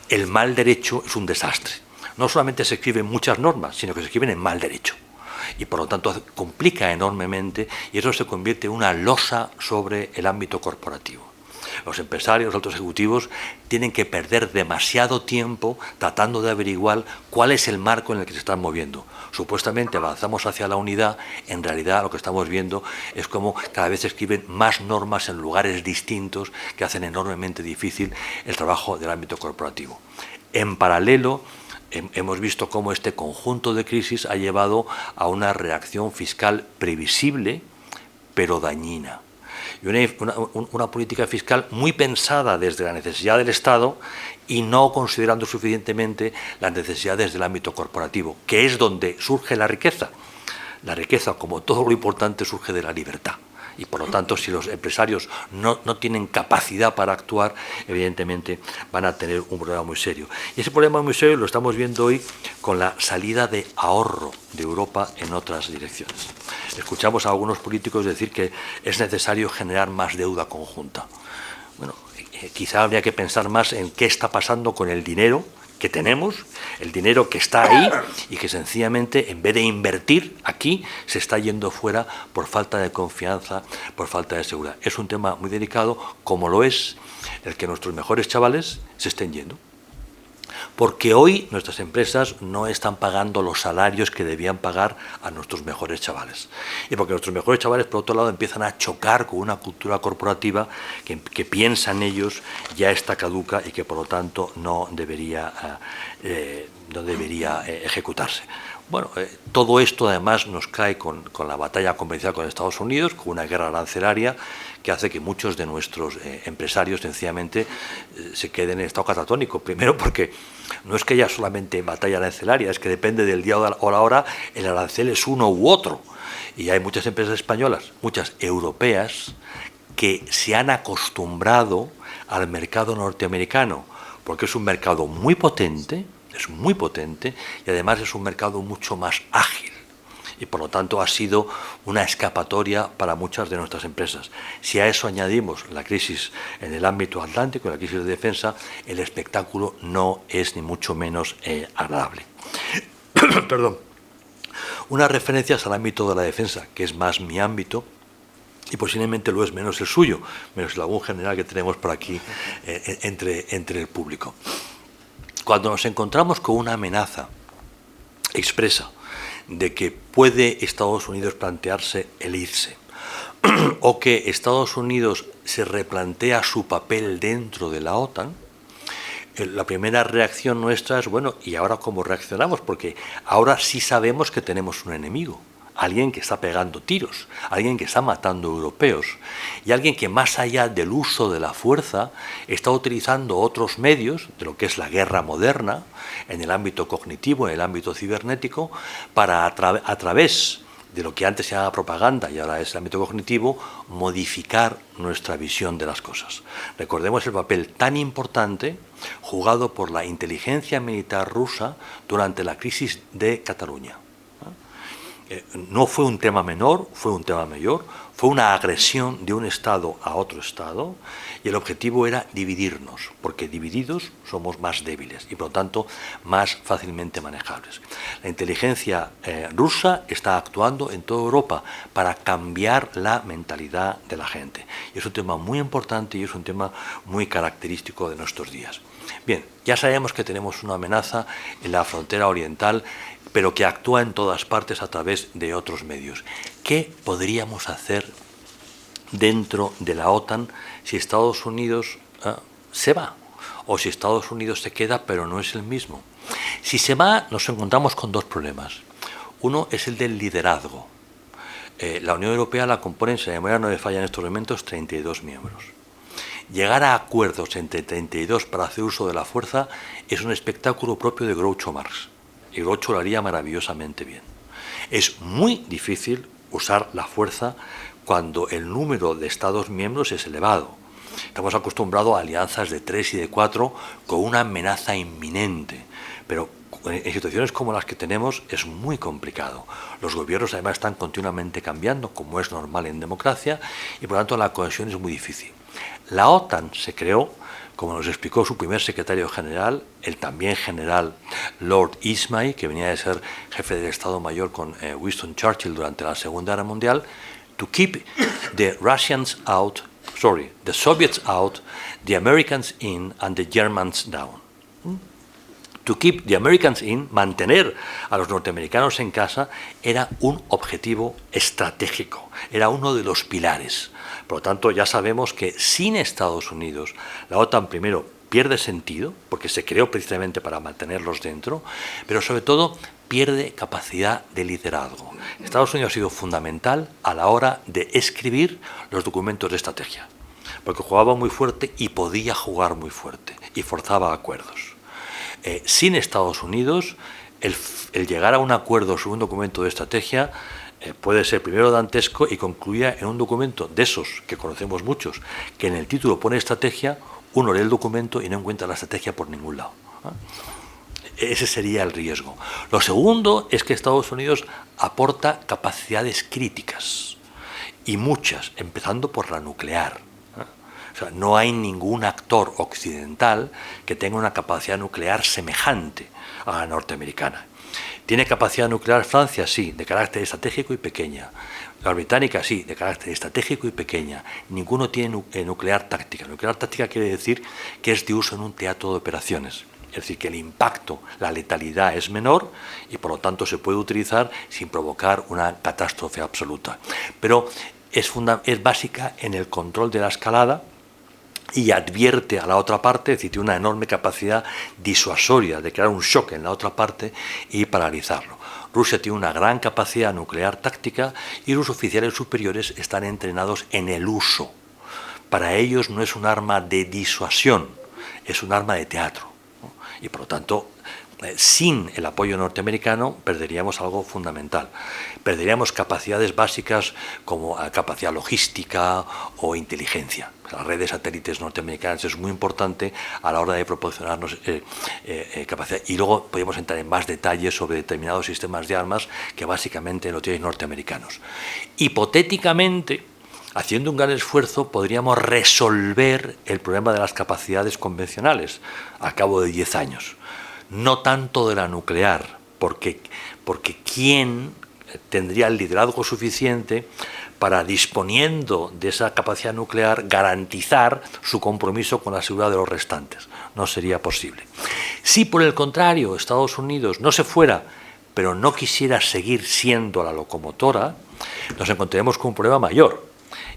El mal derecho es un desastre. No solamente se escriben muchas normas, sino que se escriben en mal derecho. Y por lo tanto complica enormemente y eso se convierte en una losa sobre el ámbito corporativo. Los empresarios, los altos ejecutivos tienen que perder demasiado tiempo tratando de averiguar cuál es el marco en el que se están moviendo. Supuestamente avanzamos hacia la unidad, en realidad lo que estamos viendo es cómo cada vez se escriben más normas en lugares distintos que hacen enormemente difícil el trabajo del ámbito corporativo. En paralelo, hemos visto cómo este conjunto de crisis ha llevado a una reacción fiscal previsible, pero dañina. Y una política fiscal muy pensada desde la necesidad del Estado y no considerando suficientemente las necesidades del ámbito corporativo, que es donde surge la riqueza. La riqueza, como todo lo importante, surge de la libertad. Y por lo tanto, si los empresarios no tienen capacidad para actuar, evidentemente van a tener un problema muy serio. Y ese problema muy serio lo estamos viendo hoy con la salida de ahorro de Europa en otras direcciones. Escuchamos a algunos políticos decir que es necesario generar más deuda conjunta. Bueno, quizá habría que pensar más en qué está pasando con el dinero que tenemos, el dinero que está ahí y que sencillamente en vez de invertir aquí se está yendo fuera por falta de confianza, por falta de seguridad. Es un tema muy delicado, como lo es el que nuestros mejores chavales se estén yendo. Porque hoy nuestras empresas no están pagando los salarios que debían pagar a nuestros mejores chavales. Y porque nuestros mejores chavales, por otro lado, empiezan a chocar con una cultura corporativa que piensan ellos ya está caduca y que, por lo tanto, no debería ejecutarse. Bueno, todo esto además nos cae con la batalla comercial con Estados Unidos, con una guerra arancelaria que hace que muchos de nuestros empresarios sencillamente se queden en estado catatónico. Primero porque no es que haya solamente batalla arancelaria, es que depende del día o la hora, el arancel es uno u otro. Y hay muchas empresas españolas, muchas europeas, que se han acostumbrado al mercado norteamericano, porque es un mercado muy potente, y además es un mercado mucho más ágil. Y por lo tanto ha sido una escapatoria para muchas de nuestras empresas. Si a eso añadimos la crisis en el ámbito atlántico, la crisis de defensa, el espectáculo no es ni mucho menos agradable. Perdón. Unas referencias al ámbito de la defensa, que es más mi ámbito, y posiblemente lo es menos el suyo, menos el algún general que tenemos por aquí entre el público. Cuando nos encontramos con una amenaza expresa de que puede Estados Unidos plantearse el irse, o que Estados Unidos se replantea su papel dentro de la OTAN, la primera reacción nuestra es, bueno, ¿y ahora cómo reaccionamos? Porque ahora sí sabemos que tenemos un enemigo. alguien que está pegando tiros, alguien que está matando europeos y alguien que más allá del uso de la fuerza está utilizando otros medios de lo que es la guerra moderna en el ámbito cognitivo, en el ámbito cibernético, para a través de lo que antes se llamaba propaganda y ahora es el ámbito cognitivo, modificar nuestra visión de las cosas. Recordemos el papel tan importante jugado por la inteligencia militar rusa durante la crisis de Cataluña. No fue un tema menor, fue un tema mayor, fue una agresión de un Estado a otro Estado y el objetivo era dividirnos, porque divididos somos más débiles y por lo tanto más fácilmente manejables. La inteligencia rusa está actuando en toda Europa para cambiar la mentalidad de la gente. Y es un tema muy importante y es un tema muy característico de nuestros días. Bien, ya sabemos que tenemos una amenaza en la frontera oriental, pero que actúa en todas partes a través de otros medios. ¿Qué podríamos hacer dentro de la OTAN si Estados Unidos se va? O si Estados Unidos se queda, pero no es el mismo. Si se va, nos encontramos con dos problemas. Uno es el del liderazgo. La Unión Europea la componen, si la memoria no me falla en estos momentos, 32 miembros. Llegar a acuerdos entre 32 para hacer uso de la fuerza es un espectáculo propio de Groucho Marx. Y Groucho lo haría maravillosamente bien. Es muy difícil usar la fuerza cuando el número de Estados miembros es elevado. Estamos acostumbrados a alianzas de 3 y de 4 con una amenaza inminente, pero en situaciones como las que tenemos es muy complicado. Los gobiernos además están continuamente cambiando, como es normal en democracia, y por lo tanto la cohesión es muy difícil. La OTAN se creó, como nos explicó su primer secretario general, el también general Lord Ismay, que venía de ser jefe del Estado Mayor con Winston Churchill durante la Segunda Guerra Mundial, to keep the Soviets out, the Americans in and the Germans down. To keep the Americans in, mantener a los norteamericanos en casa, era un objetivo estratégico, era uno de los pilares. Por lo tanto, ya sabemos que sin Estados Unidos, la OTAN primero pierde sentido, porque se creó precisamente para mantenerlos dentro, pero sobre todo pierde capacidad de liderazgo. Estados Unidos ha sido fundamental a la hora de escribir los documentos de estrategia, porque jugaba muy fuerte y podía jugar muy fuerte, y forzaba acuerdos. Sin Estados Unidos, el llegar a un acuerdo sobre un documento de estrategia puede ser primero dantesco y concluya en un documento de esos que conocemos muchos, que en el título pone estrategia, uno lee el documento y no encuentra la estrategia por ningún lado. Ese sería el riesgo. Lo segundo es que Estados Unidos aporta capacidades críticas, y muchas, empezando por la nuclear. O sea, no hay ningún actor occidental que tenga una capacidad nuclear semejante a la norteamericana. ¿Tiene capacidad nuclear Francia? Sí, de carácter estratégico y pequeña. La británica sí, de carácter estratégico y pequeña. Ninguno tiene nuclear táctica. Nuclear táctica quiere decir que es de uso en un teatro de operaciones. Es decir, que el impacto, la letalidad es menor y por lo tanto se puede utilizar sin provocar una catástrofe absoluta. Pero es básica en el control de la escalada y advierte a la otra parte, es decir, tiene una enorme capacidad disuasoria de crear un shock en la otra parte y paralizarlo. Rusia tiene una gran capacidad nuclear táctica y los oficiales superiores están entrenados en el uso. Para ellos no es un arma de disuasión, es un arma de teatro. Y por lo tanto, sin el apoyo norteamericano perderíamos algo fundamental. Perderíamos capacidades básicas como capacidad logística o inteligencia. La red de satélites norteamericanas es muy importante a la hora de proporcionarnos capacidad. Y luego podríamos entrar en más detalles sobre determinados sistemas de armas que básicamente lo tienen norteamericanos. Hipotéticamente, haciendo un gran esfuerzo, podríamos resolver el problema de las capacidades convencionales a cabo de 10 años. No tanto de la nuclear, porque ¿quién tendría el liderazgo suficiente para, disponiendo de esa capacidad nuclear, garantizar su compromiso con la seguridad de los restantes? No sería posible. Si por el contrario Estados Unidos no se fuera, pero no quisiera seguir siendo la locomotora, nos encontraremos con un problema mayor,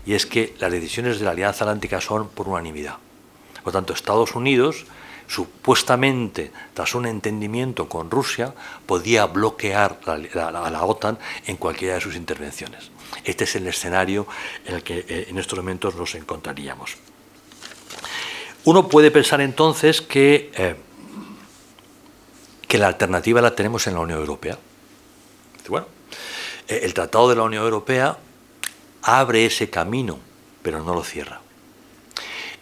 y es que las decisiones de la Alianza Atlántica son por unanimidad. Por lo tanto, Estados Unidos, supuestamente, tras un entendimiento con Rusia, podía bloquear a la OTAN en cualquiera de sus intervenciones. Este es el escenario en el que en estos momentos nos encontraríamos. Uno puede pensar entonces que la alternativa la tenemos en la Unión Europea. Bueno, el Tratado de la Unión Europea abre ese camino, pero no lo cierra.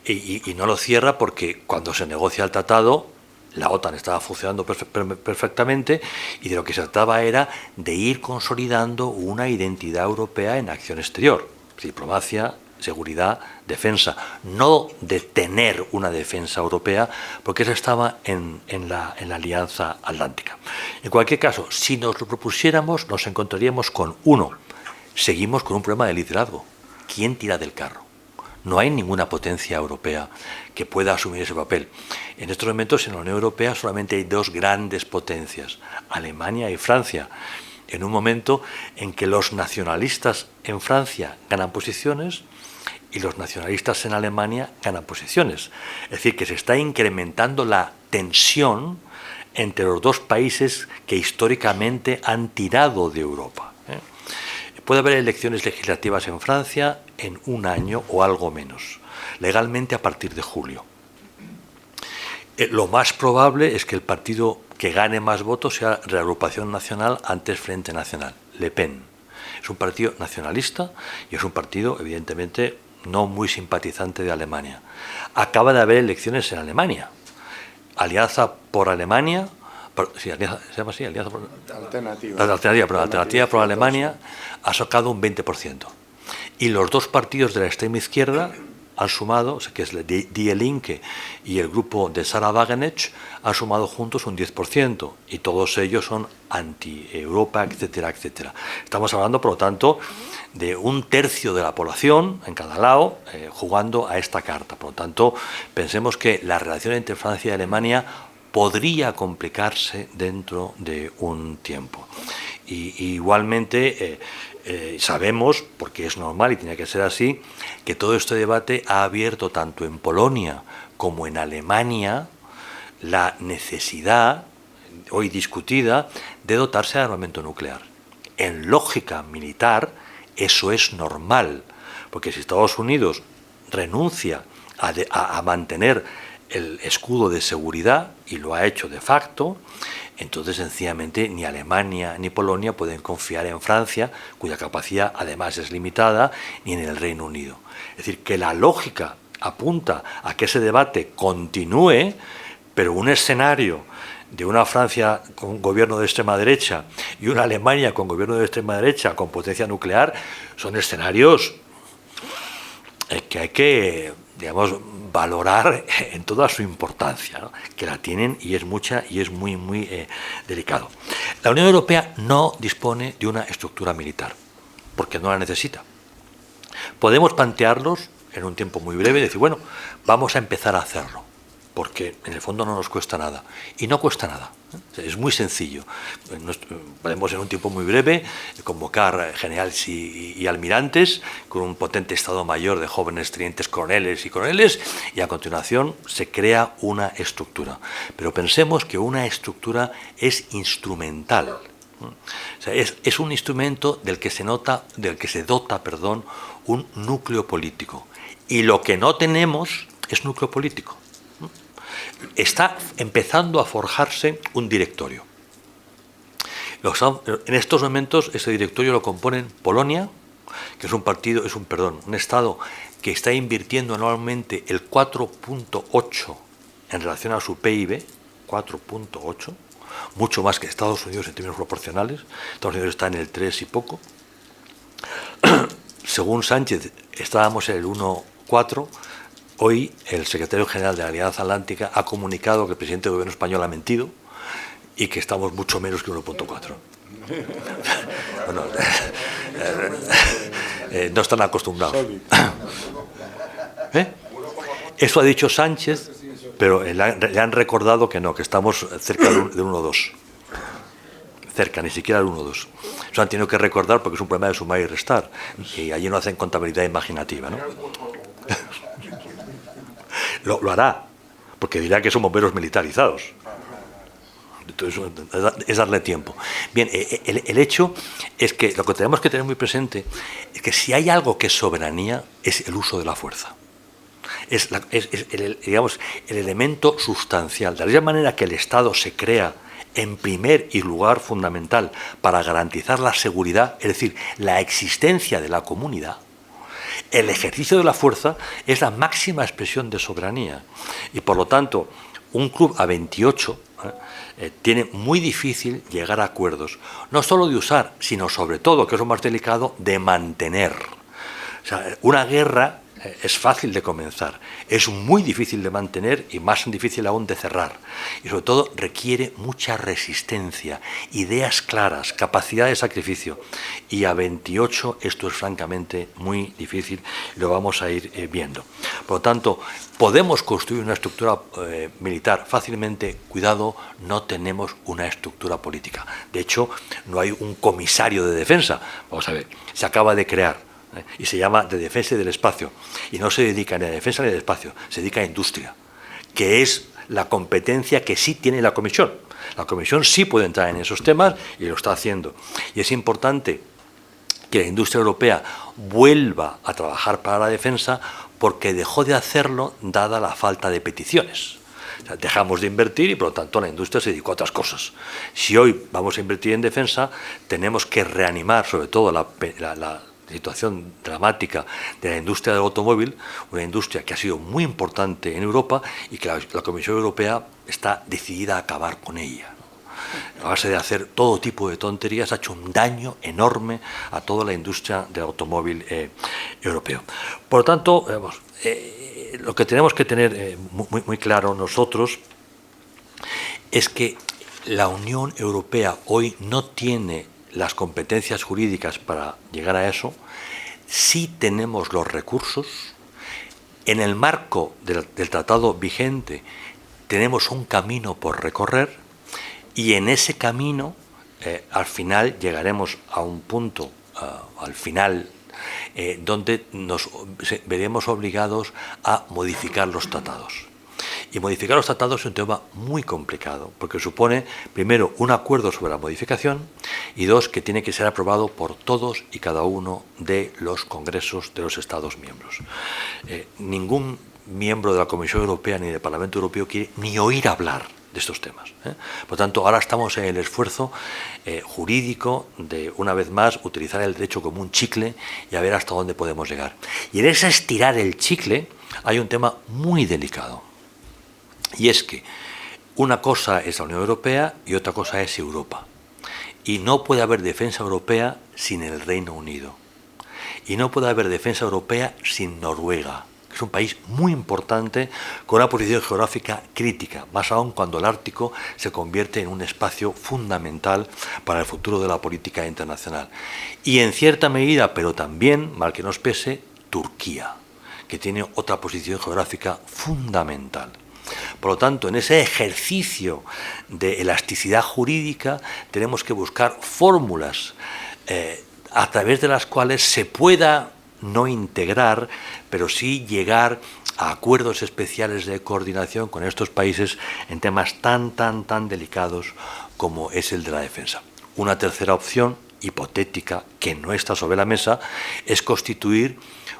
Y no lo cierra porque cuando se negocia el tratado, la OTAN estaba funcionando perfectamente y de lo que se trataba era de ir consolidando una identidad europea en acción exterior, diplomacia, seguridad, defensa, no de tener una defensa europea, porque esa estaba en la Alianza Atlántica. En cualquier caso, si nos lo propusiéramos, nos encontraríamos con seguimos con un problema de liderazgo. ¿Quién tira del carro? No hay ninguna potencia europea que pueda asumir ese papel. En estos momentos en la Unión Europea solamente hay dos grandes potencias, Alemania y Francia, en un momento en que los nacionalistas en Francia ganan posiciones y los nacionalistas en Alemania ganan posiciones. Es decir, que se está incrementando la tensión entre los dos países que históricamente han tirado de Europa. Puede haber elecciones legislativas en Francia en un año o algo menos, legalmente a partir de julio. Lo más probable es que el partido que gane más votos sea Reagrupación Nacional, antes Frente Nacional, Le Pen. Es un partido nacionalista y es un partido, evidentemente, no muy simpatizante de Alemania. Acaba de haber elecciones en Alemania. Alianza por Alemania, sí, se llama así, Alianza por Alternativa por Alemania ha sacado un 20%. Y los dos partidos de la extrema izquierda han sumado, que es Die Linke y el grupo de Sarah Wagenknecht, han sumado juntos un 10%, y todos ellos son anti-Europa, etcétera, etcétera. Estamos hablando, por lo tanto, de un tercio de la población en cada lado jugando a esta carta. Por lo tanto, pensemos que la relación entre Francia y Alemania podría complicarse dentro de un tiempo. Y igualmente sabemos, porque es normal y tiene que ser así, que todo este debate ha abierto tanto en Polonia como en Alemania la necesidad, hoy discutida, de dotarse de armamento nuclear. En lógica militar, eso es normal, porque si Estados Unidos renuncia a mantener el escudo de seguridad, y lo ha hecho de facto, entonces sencillamente ni Alemania ni Polonia pueden confiar en Francia, cuya capacidad además es limitada, ni en el Reino Unido. Es decir, que la lógica apunta a que ese debate continúe, pero un escenario de una Francia con gobierno de extrema derecha y una Alemania con gobierno de extrema derecha con potencia nuclear son escenarios que hay que, digamos, valorar en toda su importancia, ¿no? Que la tienen y es mucha y es muy, muy delicado. La Unión Europea no dispone de una estructura militar, porque no la necesita. Podemos plantearlos en un tiempo muy breve y decir, bueno, vamos a empezar a hacerlo, porque en el fondo no nos cuesta nada. Y no cuesta nada, ¿eh? Es muy sencillo. Podemos en un tiempo muy breve convocar generales y almirantes con un potente Estado Mayor de jóvenes tenientes coroneles y a continuación se crea una estructura. Pero pensemos que una estructura es instrumental. O sea, es un instrumento del que se dota, un núcleo político. Y lo que no tenemos es núcleo político. Está empezando a forjarse un directorio. En estos momentos ese directorio lo componen Polonia, que es un Estado que está invirtiendo anualmente el 4.8 en relación a su PIB, 4.8, mucho más que Estados Unidos en términos proporcionales. Estados Unidos está en el 3 y poco. Según Sánchez, estábamos en el 1,4. Hoy el secretario general de la Alianza Atlántica ha comunicado que el presidente del gobierno español ha mentido y que estamos mucho menos que 1,4. Bueno, no están acostumbrados. Eso ha dicho Sánchez, pero le han recordado que no, que estamos cerca del 1,2. Cerca, ni siquiera del 1,2. Eso han tenido que recordar porque es un problema de sumar y restar. Y allí no hacen contabilidad imaginativa, ¿no? Lo hará, porque dirá que son bomberos militarizados. Entonces, es darle tiempo. Bien, el hecho es que lo que tenemos que tener muy presente es que si hay algo que es soberanía, es el uso de la fuerza. Es digamos, el elemento sustancial. De la misma manera que el Estado se crea en primer y lugar fundamental para garantizar la seguridad, es decir, la existencia de la comunidad, el ejercicio de la fuerza es la máxima expresión de soberanía. Y por lo tanto, un club a 28 tiene muy difícil llegar a acuerdos, no solo de usar, sino sobre todo, que es lo más delicado, de mantener. O sea, una guerra es fácil de comenzar, es muy difícil de mantener y más difícil aún de cerrar. Y sobre todo requiere mucha resistencia, ideas claras, capacidad de sacrificio. Y a 28 esto es francamente muy difícil, lo vamos a ir viendo. Por lo tanto, podemos construir una estructura militar fácilmente, cuidado, no tenemos una estructura política. De hecho, no hay un comisario de defensa. Vamos a ver, se acaba de crear. Y se llama de defensa del espacio, y no se dedica ni a defensa ni al espacio, se dedica a industria, que es la competencia que sí tiene la Comisión. La Comisión sí puede entrar en esos temas y lo está haciendo. Y es importante que la industria europea vuelva a trabajar para la defensa, porque dejó de hacerlo dada la falta de peticiones. O sea, dejamos de invertir y por lo tanto la industria se dedicó a otras cosas. Si hoy vamos a invertir en defensa, tenemos que reanimar sobre todo la situación dramática de la industria del automóvil, una industria que ha sido muy importante en Europa y que la Comisión Europea está decidida a acabar con ella. A base de hacer todo tipo de tonterías, ha hecho un daño enorme a toda la industria del automóvil europeo. Por lo tanto, lo que tenemos que tener muy claro nosotros es que la Unión Europea hoy no tiene las competencias jurídicas para llegar a eso. Sí tenemos los recursos. En el marco del tratado vigente tenemos un camino por recorrer, y en ese camino al final llegaremos a un punto, al final, donde nos veremos obligados a modificar los tratados. Y modificar los tratados es un tema muy complicado, porque supone, primero, un acuerdo sobre la modificación, y dos, que tiene que ser aprobado por todos y cada uno de los congresos de los Estados miembros. Ningún miembro de la Comisión Europea ni del Parlamento Europeo quiere ni oír hablar de estos temas. Por tanto, ahora estamos en el esfuerzo jurídico de, una vez más, utilizar el derecho como un chicle y a ver hasta dónde podemos llegar. Y en ese estirar el chicle hay un tema muy delicado. Y es que una cosa es la Unión Europea y otra cosa es Europa. Y no puede haber defensa europea sin el Reino Unido. Y no puede haber defensa europea sin Noruega, que es un país muy importante con una posición geográfica crítica, más aún cuando el Ártico se convierte en un espacio fundamental para el futuro de la política internacional. Y en cierta medida, pero también, mal que nos pese, Turquía, que tiene otra posición geográfica fundamental. Por lo tanto, en ese ejercicio de elasticidad jurídica tenemos que buscar fórmulas a través de las cuales se pueda no integrar, pero sí llegar a acuerdos especiales de coordinación con estos países en temas tan delicados como es el de la defensa. Una tercera opción, hipotética, que no está sobre la mesa, es constituir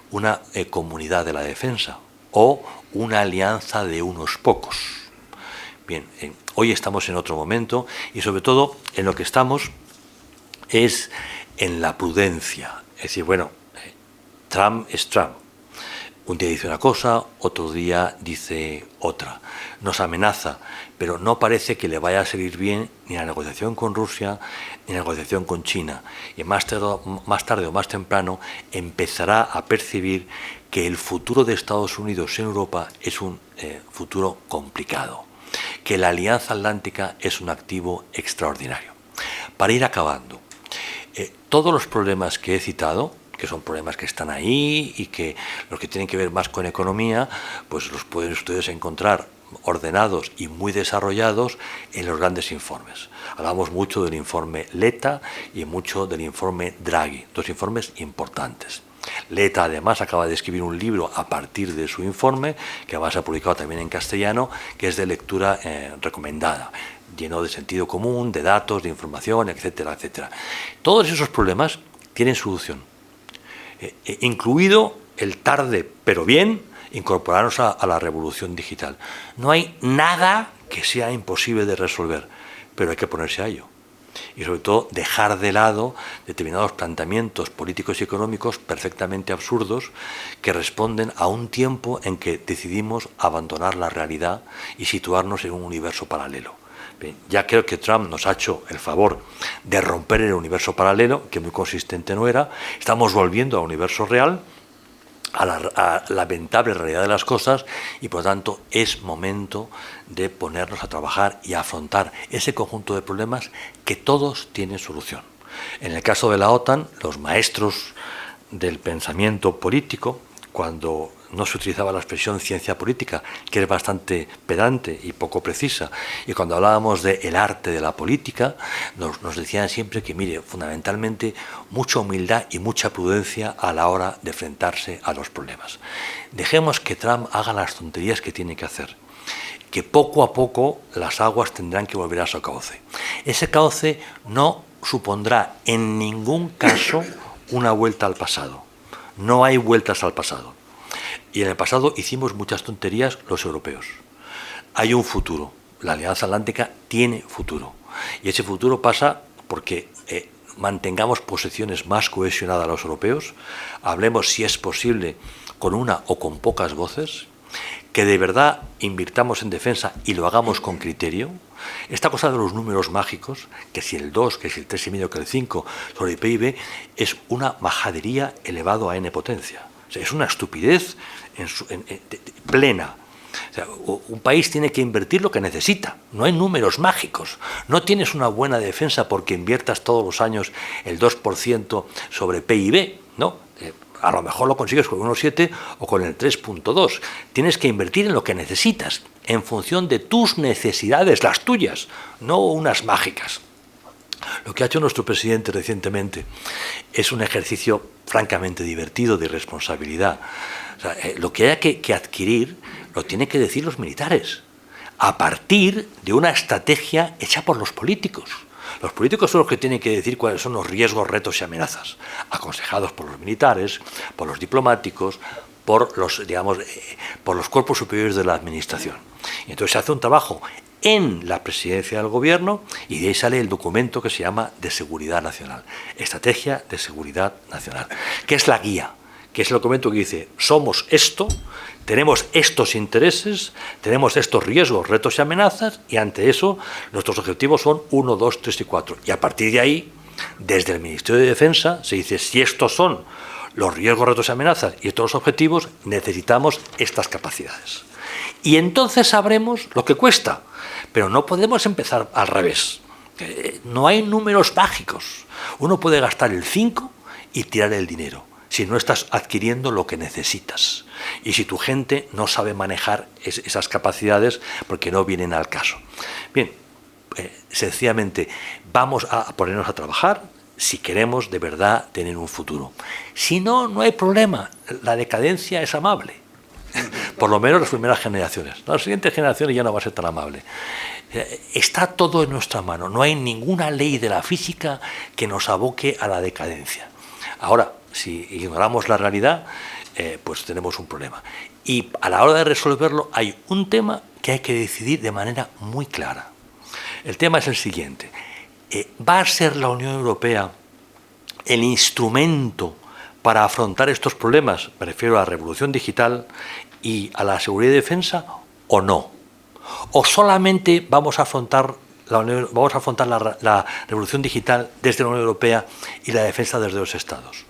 una comunidad de la defensa o una alianza de unos pocos. Bien, hoy estamos en otro momento y sobre todo en lo que estamos es en la prudencia. Es decir, bueno, Trump es Trump. Un día dice una cosa, otro día dice otra. Nos amenaza, pero no parece que le vaya a salir bien ni la negociación con Rusia ni la negociación con China. Y más tarde o más temprano empezará a percibir que el futuro de Estados Unidos en Europa es un futuro complicado, que la Alianza Atlántica es un activo extraordinario. Para ir acabando, todos los problemas que he citado, que son problemas que están ahí y que los que tienen que ver más con economía, pues los pueden ustedes encontrar ordenados y muy desarrollados en los grandes informes. Hablamos mucho del informe Letta y mucho del informe Draghi, dos informes importantes. Leta, además, acaba de escribir un libro a partir de su informe, que va a ser publicado también en castellano, que es de lectura recomendada, lleno de sentido común, de datos, de información, etcétera, etcétera. Todos esos problemas tienen solución, incluido el tarde pero bien incorporarnos a la revolución digital. No hay nada que sea imposible de resolver, pero hay que ponerse a ello. Y sobre todo dejar de lado determinados planteamientos políticos y económicos perfectamente absurdos que responden a un tiempo en que decidimos abandonar la realidad y situarnos en un universo paralelo. Bien, ya creo que Trump nos ha hecho el favor de romper el universo paralelo, que muy consistente no era. Estamos volviendo al universo real, a la lamentable realidad de las cosas, y por lo tanto es momento de ponernos a trabajar y a afrontar ese conjunto de problemas que todos tienen solución. En el caso de la OTAN, los maestros del pensamiento político, cuando no se utilizaba la expresión ciencia política, que es bastante pedante y poco precisa, y cuando hablábamos de el arte de la política, nos decían siempre que, mire, fundamentalmente mucha humildad y mucha prudencia a la hora de enfrentarse a los problemas. Dejemos que Trump haga las tonterías que tiene que hacer, que poco a poco las aguas tendrán que volver a su cauce. Ese cauce no supondrá en ningún caso una vuelta al pasado. No hay vueltas al pasado. Y en el pasado hicimos muchas tonterías los europeos. Hay un futuro. La Alianza Atlántica tiene futuro. Y ese futuro pasa porque mantengamos posiciones más cohesionadas los europeos, hablemos, si es posible, con una o con pocas voces, que de verdad invirtamos en defensa y lo hagamos con criterio. Esta cosa de los números mágicos, que si el 2, que si el 3,5, que el 5 sobre el PIB, es una majadería elevado a n potencia. O sea, es una estupidez plena. O sea, un país tiene que invertir lo que necesita, no hay números mágicos. No tienes una buena defensa porque inviertas todos los años el 2% sobre PIB, ¿no? A lo mejor lo consigues con 1,7 o con el 3,2. Tienes que invertir en lo que necesitas, en función de tus necesidades, las tuyas, no unas mágicas. Lo que ha hecho nuestro presidente recientemente es un ejercicio francamente divertido de irresponsabilidad. O sea, lo que haya que adquirir lo tienen que decir los militares, a partir de una estrategia hecha por los políticos. Los políticos son los que tienen que decir cuáles son los riesgos, retos y amenazas, aconsejados por los militares, por los diplomáticos, por los, digamos, por los cuerpos superiores de la administración. Y entonces se hace un trabajo en la presidencia del gobierno y de ahí sale el documento que se llama de seguridad nacional, Estrategia de Seguridad Nacional, que es la guía, que es el documento que dice, somos esto, tenemos estos intereses, tenemos estos riesgos, retos y amenazas, y ante eso nuestros objetivos son 1, 2, 3 y 4. Y a partir de ahí, desde el Ministerio de Defensa, se dice, si estos son los riesgos, retos y amenazas y estos los objetivos, necesitamos estas capacidades. Y entonces sabremos lo que cuesta, pero no podemos empezar al revés. No hay números mágicos. Uno puede gastar el 5 y tirar el dinero, si no estás adquiriendo lo que necesitas y si tu gente no sabe manejar esas capacidades porque no vienen al caso. Bien, sencillamente vamos a ponernos a trabajar si queremos de verdad tener un futuro. Si no, no hay problema, la decadencia es amable, por lo menos las primeras generaciones. Las siguientes generaciones ya no va a ser tan amable. Está todo en nuestra mano, no hay ninguna ley de la física que nos aboque a la decadencia. Ahora, si ignoramos la realidad, pues tenemos un problema. Y a la hora de resolverlo hay un tema que hay que decidir de manera muy clara. El tema es el siguiente. ¿Va a ser la Unión Europea el instrumento para afrontar estos problemas? Me refiero a la revolución digital y a la seguridad y defensa, ¿o no? ¿O solamente vamos a afrontar la revolución digital desde la Unión Europea y la defensa desde los Estados?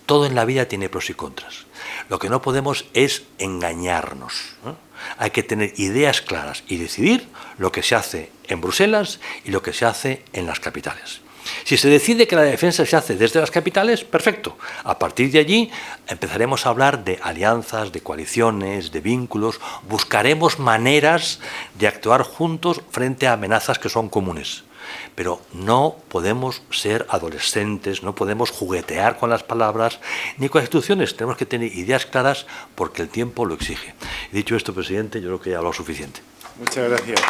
Todo en la vida tiene pros y contras. Lo que no podemos es engañarnos, ¿no? Hay que tener ideas claras y decidir lo que se hace en Bruselas y lo que se hace en las capitales. Si se decide que la defensa se hace desde las capitales, perfecto. A partir de allí empezaremos a hablar de alianzas, de coaliciones, de vínculos. Buscaremos maneras de actuar juntos frente a amenazas que son comunes. pero no podemos ser adolescentes, no podemos juguetear con las palabras ni con las instituciones. Tenemos que tener ideas claras porque el tiempo lo exige. Dicho esto, presidente, yo creo que he hablado suficiente. Muchas gracias.